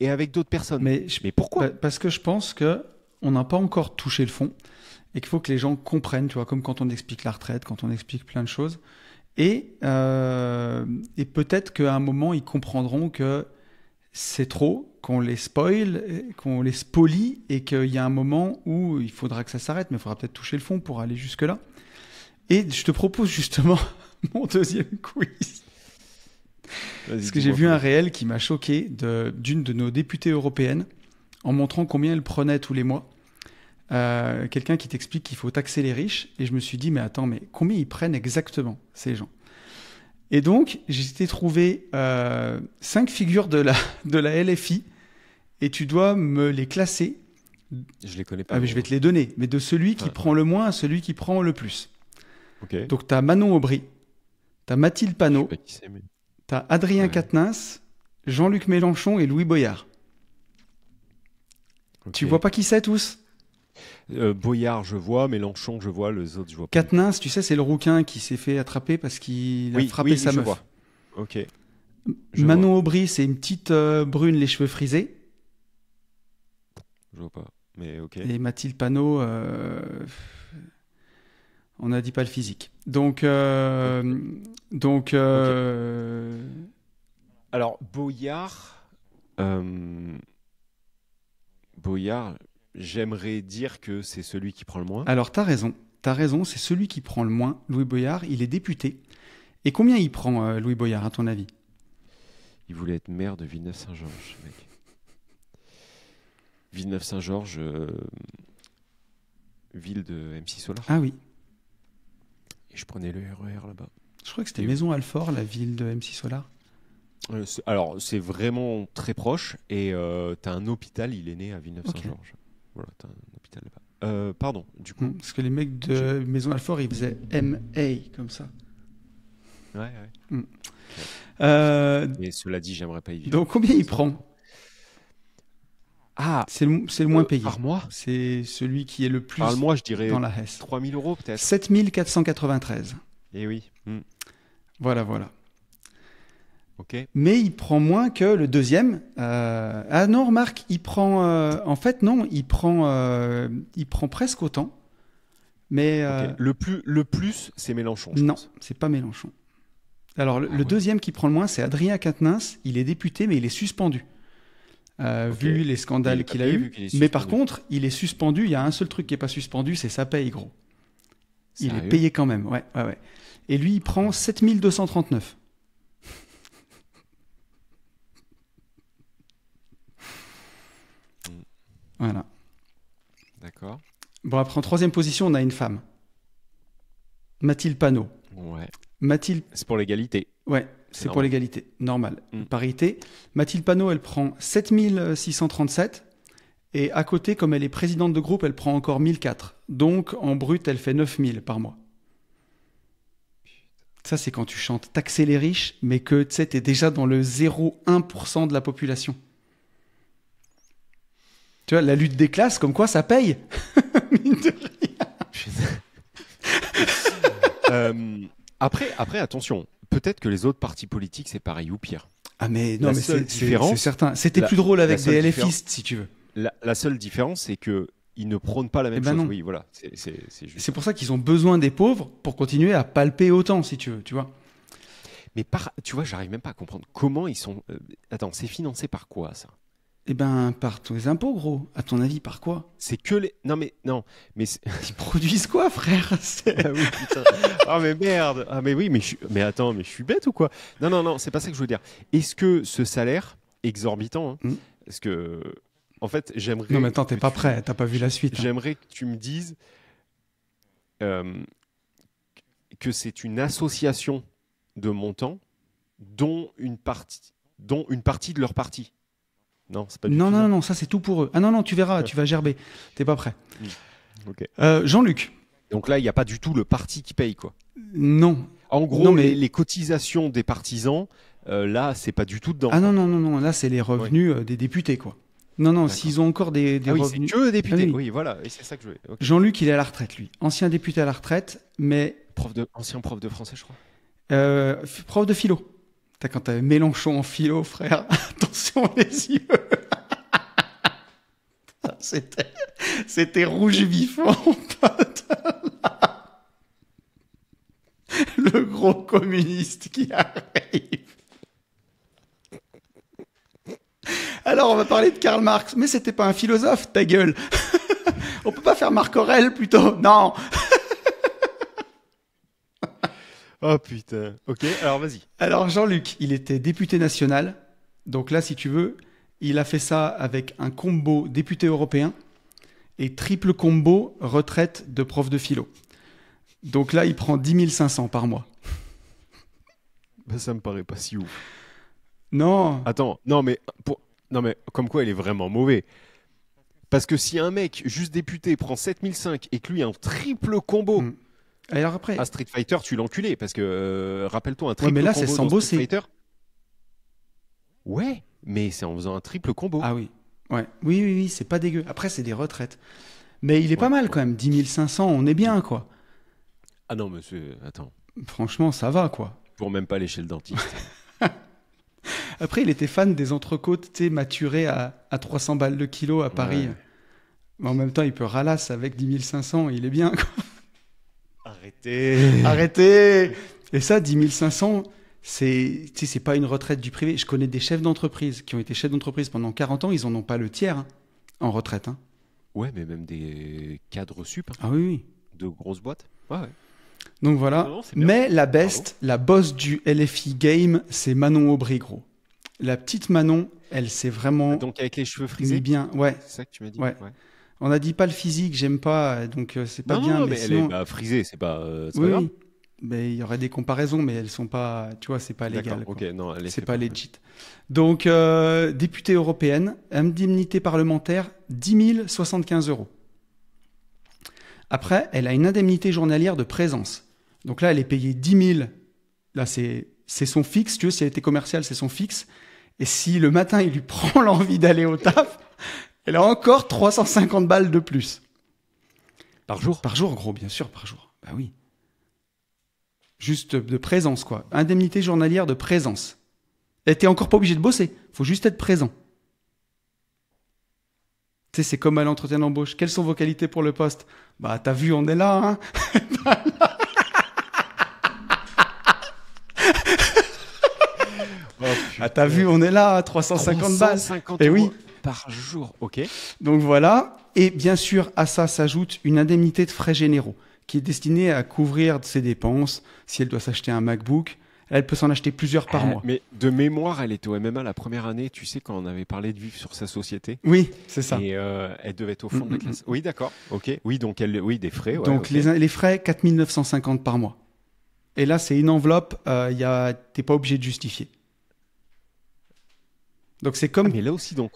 et avec d'autres personnes. Mais pourquoi? Parce que je pense qu'on n'a pas encore touché le fond et qu'il faut que les gens comprennent, tu vois, comme quand on explique la retraite, quand on explique plein de choses. Et peut-être qu'à un moment, ils comprendront que c'est trop, qu'on les spoil, qu'on les spolie et qu'il y a un moment où il faudra que ça s'arrête, mais il faudra peut-être toucher le fond pour aller jusque-là. Et je te propose justement mon deuxième quiz. Parce que j'ai vu un réel qui m'a choqué d'une de nos députées européennes en montrant combien elle prenait tous les mois. Quelqu'un qui t'explique qu'il faut taxer les riches. Et je me suis dit, mais attends, mais combien ils prennent exactement, ces gens? Et donc, j'ai trouvé 5 figures de la LFI et tu dois me les classer. Je les connais pas. Je vais te les donner, mais de celui qui prend le moins à celui qui prend le plus. Okay. Donc, tu as Manon Aubry, tu as Mathilde Panot, tu as Adrien Quatennens, Jean-Luc Mélenchon et Louis Boyard. Okay. Tu vois pas qui c'est tous? Boyard, je vois. Mélenchon, je vois. Les autres, je vois pas. Quatennens, tu sais, c'est le rouquin qui s'est fait attraper parce qu'il a frappé sa meuf. Vois. Ok. Manon Aubry, c'est une petite brune, les cheveux frisés. Je vois pas. Mais ok. Et Mathilde Panot, on n'a dit pas le physique. Donc. Alors Alors, Boyard, j'aimerais dire que c'est celui qui prend le moins. Alors, t'as raison, c'est celui qui prend le moins. Louis Boyard, il est député. Et combien il prend, Louis Boyard, à ton avis? Il voulait être maire de Villeneuve-Saint-Georges, mec. Villeneuve-Saint-Georges, ville de MC Solar. Ah oui. Et je prenais le RER là-bas. Je crois que c'était Maison-Alfort, la ville de MC Solar. Alors, c'est vraiment très proche. Et t'as un hôpital, il est né à Villeneuve-Saint-Georges. Okay. Voilà, t'as un hôpital là-bas. Pardon, du coup. Parce que les mecs de Maison-Alfort, ils faisaient MA, comme ça. Ouais. Et cela dit, j'aimerais pas y vivre. Donc, combien il prend? Ah, c'est le moins payé. Par mois? C'est celui qui est le plus par mois, je dirais dans la Hesse. 3 000 € peut-être. 7 493. Eh oui. Voilà. Ok. Mais il prend moins que le deuxième. Ah non, remarque, il prend... en fait, non, il prend presque autant. Mais okay. Le plus, c'est Mélenchon. Non, c'est pas Mélenchon. Alors, le deuxième qui prend le moins, c'est Adrien Quatennens. Il est député, mais il est suspendu. Vu les scandales qu'il a eu. Mais par contre, il est suspendu. Il y a un seul truc qui n'est pas suspendu, c'est sa paye, gros. Il est payé quand même. Ouais. Et lui, il prend 7 239. Voilà. D'accord. Bon, après, en troisième position, on a une femme. Mathilde Panot. Ouais. C'est pour l'égalité. Ouais, c'est pour l'égalité. Normal. Parité. Mathilde Panot, elle prend 7 637. Et à côté, comme elle est présidente de groupe, elle prend encore 1004. Donc, en brut, elle fait 9 000 par mois. Ça, c'est quand tu chantes taxer les riches, mais que tu sais, t'es déjà dans le 0,1% de la population. Tu vois, la lutte des classes, comme quoi ça paye. Mine de rien. Après, attention. Peut-être que les autres partis politiques, c'est pareil ou pire. Ah mais non, mais c'est certain. C'était plus drôle avec des LFistes, si tu veux. La seule différence, c'est que ils ne prônent pas la même chose. Non. Oui, voilà. C'est pour ça qu'ils ont besoin des pauvres pour continuer à palper autant, si tu veux, tu vois. Mais tu vois, j'arrive même pas à comprendre comment ils sont. Attends, c'est financé par quoi ça? Eh ben, par tous les impôts, gros. À ton avis, par quoi? C'est que les. Non, mais ils produisent quoi, frère? Ah oui, putain. Ah mais merde. Ah mais oui, mais attends, mais je suis bête ou quoi? Non, c'est pas ça que je veux dire. Est-ce que ce salaire exorbitant, est-ce que en fait, j'aimerais. Non, mais attends, t'es pas prêt, t'as pas vu la suite. J'aimerais que tu me dises que c'est une association de montants dont une partie de leur parti. Non, c'est pas du tout. Non, ça c'est tout pour eux. Ah non, tu verras, tu vas gerber. T'es pas prêt. Ok. Jean-Luc. Donc là, il n'y a pas du tout le parti qui paye, quoi. Non. En gros, les cotisations des partisans, là, c'est pas du tout dedans. Ah non, là, c'est les revenus des députés, quoi. Non, s'ils ont encore des revenus. C'est que députés. Oui, voilà, et c'est ça que je voulais. Okay. Jean-Luc, il est à la retraite, lui. Ancien député à la retraite, mais. Ancien prof de français, je crois. Prof de philo. Quand t'avais Mélenchon en philo, frère, attention les yeux. C'était rouge vif, mon pote. Le gros communiste qui arrive. Alors, on va parler de Karl Marx. Mais c'était pas un philosophe, ta gueule. On peut pas faire Marc Aurèle, plutôt? Non. Oh putain. Ok, alors vas-y. Alors Jean-Luc, il était député national. Donc là, si tu veux, il a fait ça avec un combo député européen et triple combo retraite de prof de philo. Donc là, il prend 10 500 par mois. Ben, ça me paraît pas si ouf. Non. Attends, non mais comme quoi il est vraiment mauvais. Parce que si un mec juste député prend 7 500 et que lui a un triple combo... Alors après, à Street Fighter, tu l'enculé parce que rappelle-toi un triple combo. Mais là, c'est sans bosser. Street Fighter. Ouais, mais c'est en faisant un triple combo. Ah oui, ouais, oui, c'est pas dégueu. Après, c'est des retraites, mais il est pas mal quand même. 10 500, on est bien, quoi. Ah non, monsieur, attends. Franchement, ça va, quoi. Pour même pas aller chez le dentiste. Après, il était fan des entrecôtes, tu sais, maturées à 300 balles le kilo à Paris. Ouais. Mais en même temps, il peut ralasse avec 10 500, il est bien, quoi. Arrêtez. Et ça, 10 500, c'est pas une retraite du privé. Je connais des chefs d'entreprise qui ont été chefs d'entreprise pendant 40 ans, ils en ont pas le tiers en retraite. Ouais, mais même des cadres sup, Ah oui, oui. de grosses boîtes. Ouais. Donc voilà. Non, c'est bien. Mais la la boss du LFI Game, c'est Manon Aubry, gros. La petite Manon, elle s'est vraiment Donc avec les cheveux mis frisés, bien. Ouais. c'est ça que tu m'as dit. Ouais. On a dit pas le physique, j'aime pas, donc c'est pas bien. Non, mais mais sinon... elle est frisée, c'est pas oui, grave. oui. Mais il y aurait des comparaisons, mais elles sont pas, tu vois, c'est pas légal. D'accord, quoi. ok, non, C'est pas legit. Donc, députée européenne, indemnité parlementaire, 10 075 €. Après, elle a une indemnité journalière de présence. Donc là, elle est payée 10 000. Là, c'est son fixe. Tu vois, si elle était commerciale, c'est son fixe. Et si le matin, il lui prend l'envie d'aller au taf, elle a encore 350 balles de plus. Par jour. Par jour, gros, bien sûr, par jour. Bah oui. Juste de présence, quoi. Indemnité journalière de présence. Et t'es encore pas obligé de bosser. Faut juste être présent. Tu sais, c'est comme à l'entretien d'embauche. Quelles sont vos qualités pour le poste? Bah, t'as vu, on est là, hein. Ah, t'as vu, on est là, 350 balles. 350 Eh euros oui. par jour, ok. Donc voilà. Et bien sûr, à ça s'ajoute une indemnité de frais généraux qui est destinée à couvrir ses dépenses. Si elle doit s'acheter un MacBook, elle peut s'en acheter plusieurs par mois. Mais de mémoire, elle était au MMA la première année, tu sais, quand on avait parlé de vivre sur sa société. Oui, c'est ça. Et elle devait être au fond de la classe. Oui, d'accord, ok. Oui, donc oui, des frais. Ouais, Donc ok. les frais, 4 950 par mois. Et là, c'est une enveloppe, t'es pas obligé de justifier. Donc c'est comme, Mais là aussi, on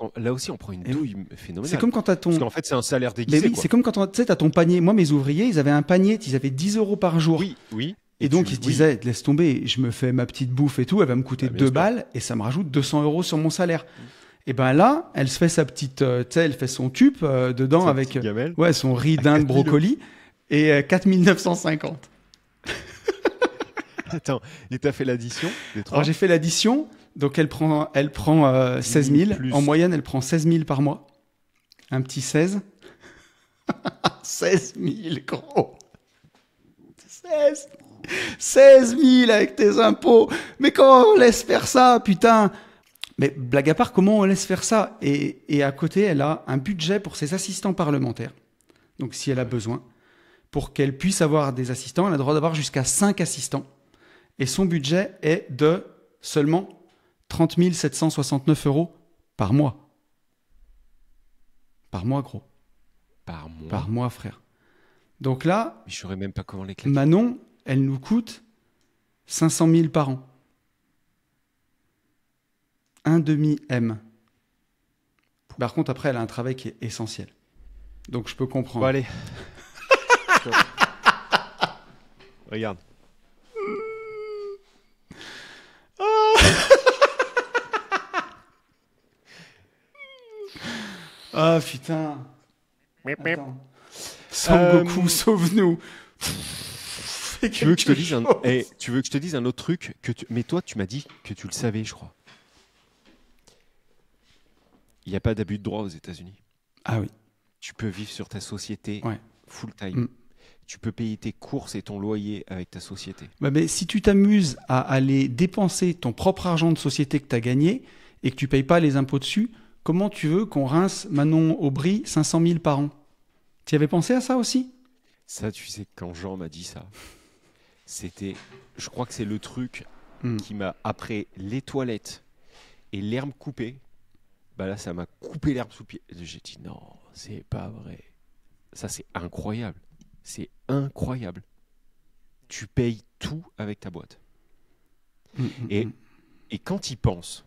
prend une douille phénoménale. c'est comme quand t'as ton... Parce qu'en fait, c'est un salaire Mais déguisé. oui, quoi. c'est comme quand tu sais, t'as ton panier. Moi, mes ouvriers, ils avaient un panier, ils avaient 10 € par jour. Oui. Et donc, ils se disaient, laisse tomber, je me fais ma petite bouffe et tout, elle va me coûter Bien 2 sûr. balles et ça me rajoute 200 € sur mon salaire. Et ben là, elle se fait sa petite, tu sais, elle fait son tube dedans Sa avec petite gamelle. ouais, son riz d'Inde brocoli et 4 950. Attends, et t'as fait l'addition des trois? Alors j'ai fait l'addition, donc elle prend 16 000. Plus. En moyenne, elle prend 16 000 par mois. Un petit 16. 16 000, gros. 16 000 avec tes impôts. Mais comment on laisse faire ça, putain? Mais blague à part, comment on laisse faire ça? Et à côté, elle a un budget pour ses assistants parlementaires. Donc si elle a besoin, pour qu'elle puisse avoir des assistants, elle a le droit d'avoir jusqu'à 5 assistants. Et son budget est de seulement 30 769 € par mois. Par mois, gros. Par mois. Par mois, frère. Donc là, Mais je saurais même pas comment les claquer. Manon, elle nous coûte 500 000 par an. Un demi-M. Par contre, après, elle a un travail qui est essentiel. Donc, je peux comprendre. Bon, allez. Regarde. Ah, putain. Attends. Sangoku, sauve-nous. Tu veux que je te dise tu veux que je te dise un autre truc mais toi, tu m'as dit que tu le savais, je crois. Il n'y a pas d'abus de droit aux États-Unis. Ah oui. Tu peux vivre sur ta société Ouais. full time. Mm. Tu peux payer tes courses et ton loyer avec ta société. Bah, mais si tu t'amuses à aller dépenser ton propre argent de société que tu as gagné et que tu payes pas les impôts dessus, comment tu veux qu'on rince Manon Aubry 500 000 par an? Tu y avais pensé à ça aussi? Ça, tu sais, quand Jean m'a dit ça, je crois que c'est le truc qui m'a, après les toilettes et l'herbe coupée, bah là, ça m'a coupé l'herbe sous le pied. J'ai dit non, c'est pas vrai. Ça, c'est incroyable. C'est incroyable. Tu payes tout avec ta boîte. Et quand il pense,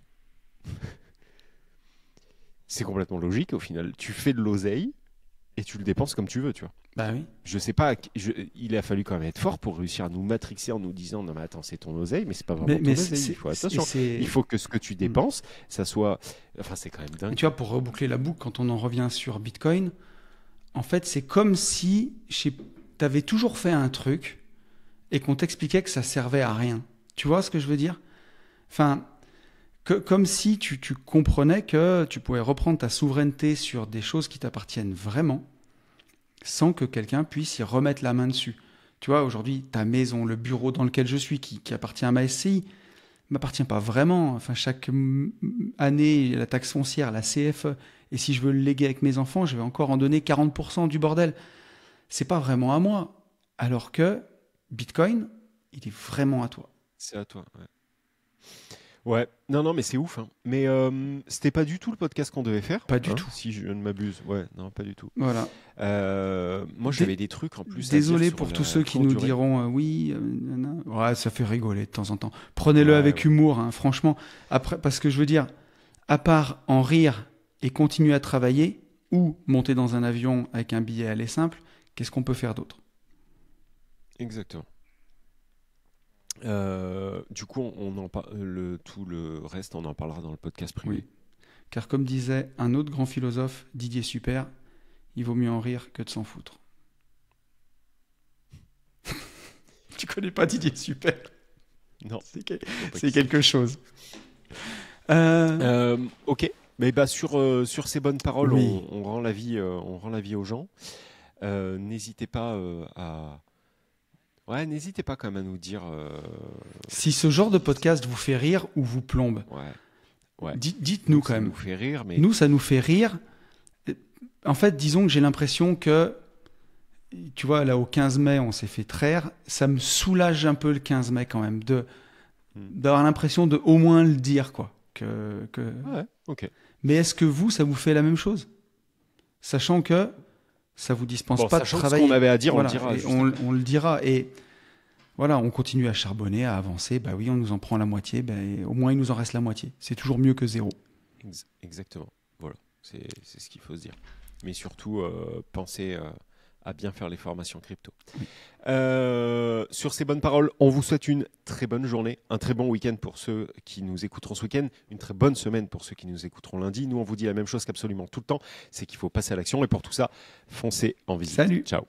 c'est complètement logique au final. Tu fais de l'oseille et tu le dépenses comme tu veux, tu vois. Bah oui. Je sais pas, il a fallu quand même être fort pour réussir à nous matrixer en nous disant non mais attends, c'est ton oseille, mais c'est pas vraiment ton oseille. Il faut attention. Il faut que ce que tu dépenses, ça soit, enfin c'est quand même dingue. Et tu vois, pour reboucler la boucle, quand on en revient sur Bitcoin, en fait, c'est comme si tu avais toujours fait un truc et qu'on t'expliquait que ça servait à rien. Tu vois ce que je veux dire? Enfin, comme si tu comprenais que tu pouvais reprendre ta souveraineté sur des choses qui t'appartiennent vraiment, sans que quelqu'un puisse y remettre la main dessus. Tu vois, aujourd'hui, ta maison, le bureau dans lequel je suis, qui appartient à ma SCI, m'appartient pas vraiment. Enfin, chaque année, la taxe foncière, la CFE, et si je veux le léguer avec mes enfants, je vais encore en donner 40% du bordel. C'est pas vraiment à moi. Alors que Bitcoin, il est vraiment à toi. C'est à toi, ouais. Ouais, non, mais c'est ouf. Hein. Mais c'était pas du tout le podcast qu'on devait faire. Pas du tout. Si je ne m'abuse. Ouais, non, pas du tout. Voilà. Moi, j'avais des trucs en plus. Désolé à dire pour sur tous la ceux qui courte nous durée. diront oui, ouais, ça fait rigoler de temps en temps. Prenez-le Ouais, avec ouais. humour, hein, franchement. Après, parce que je veux dire, à part en rire et continuer à travailler ou monter dans un avion avec un billet aller simple, qu'est-ce qu'on peut faire d'autre? Exactement. Du coup, tout le reste, on en parlera dans le podcast privé. Oui. Car comme disait un autre grand philosophe, Didier Super, il vaut mieux en rire que de s'en foutre. Tu connais pas Didier Super? Non. C'est quelque chose. Ok. Mais bah sur ces bonnes paroles, Oui. on rend la vie aux gens. N'hésitez pas n'hésitez pas quand même à nous dire. Si ce genre de podcast vous fait rire ou vous plombe, Ouais. dites-nous quand Ça même. nous fait rire, mais Nous, ça nous fait rire. En fait, disons que j'ai l'impression que, tu vois, là, au 15 mai, on s'est fait traire. Ça me soulage un peu le 15 mai quand même, d'avoir l'impression de au moins le dire, quoi. ouais, ok. Mais est-ce que vous, ça vous fait la même chose? Sachant que ça vous dispense Bon, pas de sachant que travailler. ce qu'on avait à dire, Voilà, on le dira. et juste on le dira. Et voilà, on continue à charbonner, à avancer. Bah oui, on nous en prend la moitié. Bah, et au moins, il nous en reste la moitié. C'est toujours mieux que zéro. Exactement. Voilà, c'est ce qu'il faut se dire. Mais surtout, pensez à bien faire les formations crypto. Oui. Sur ces bonnes paroles, on vous souhaite une très bonne journée, un très bon week-end pour ceux qui nous écouteront ce week-end, une très bonne semaine pour ceux qui nous écouteront lundi. Nous, on vous dit la même chose qu'absolument tout le temps, c'est qu'il faut passer à l'action. Et pour tout ça, foncez en visite. Salut. Ciao.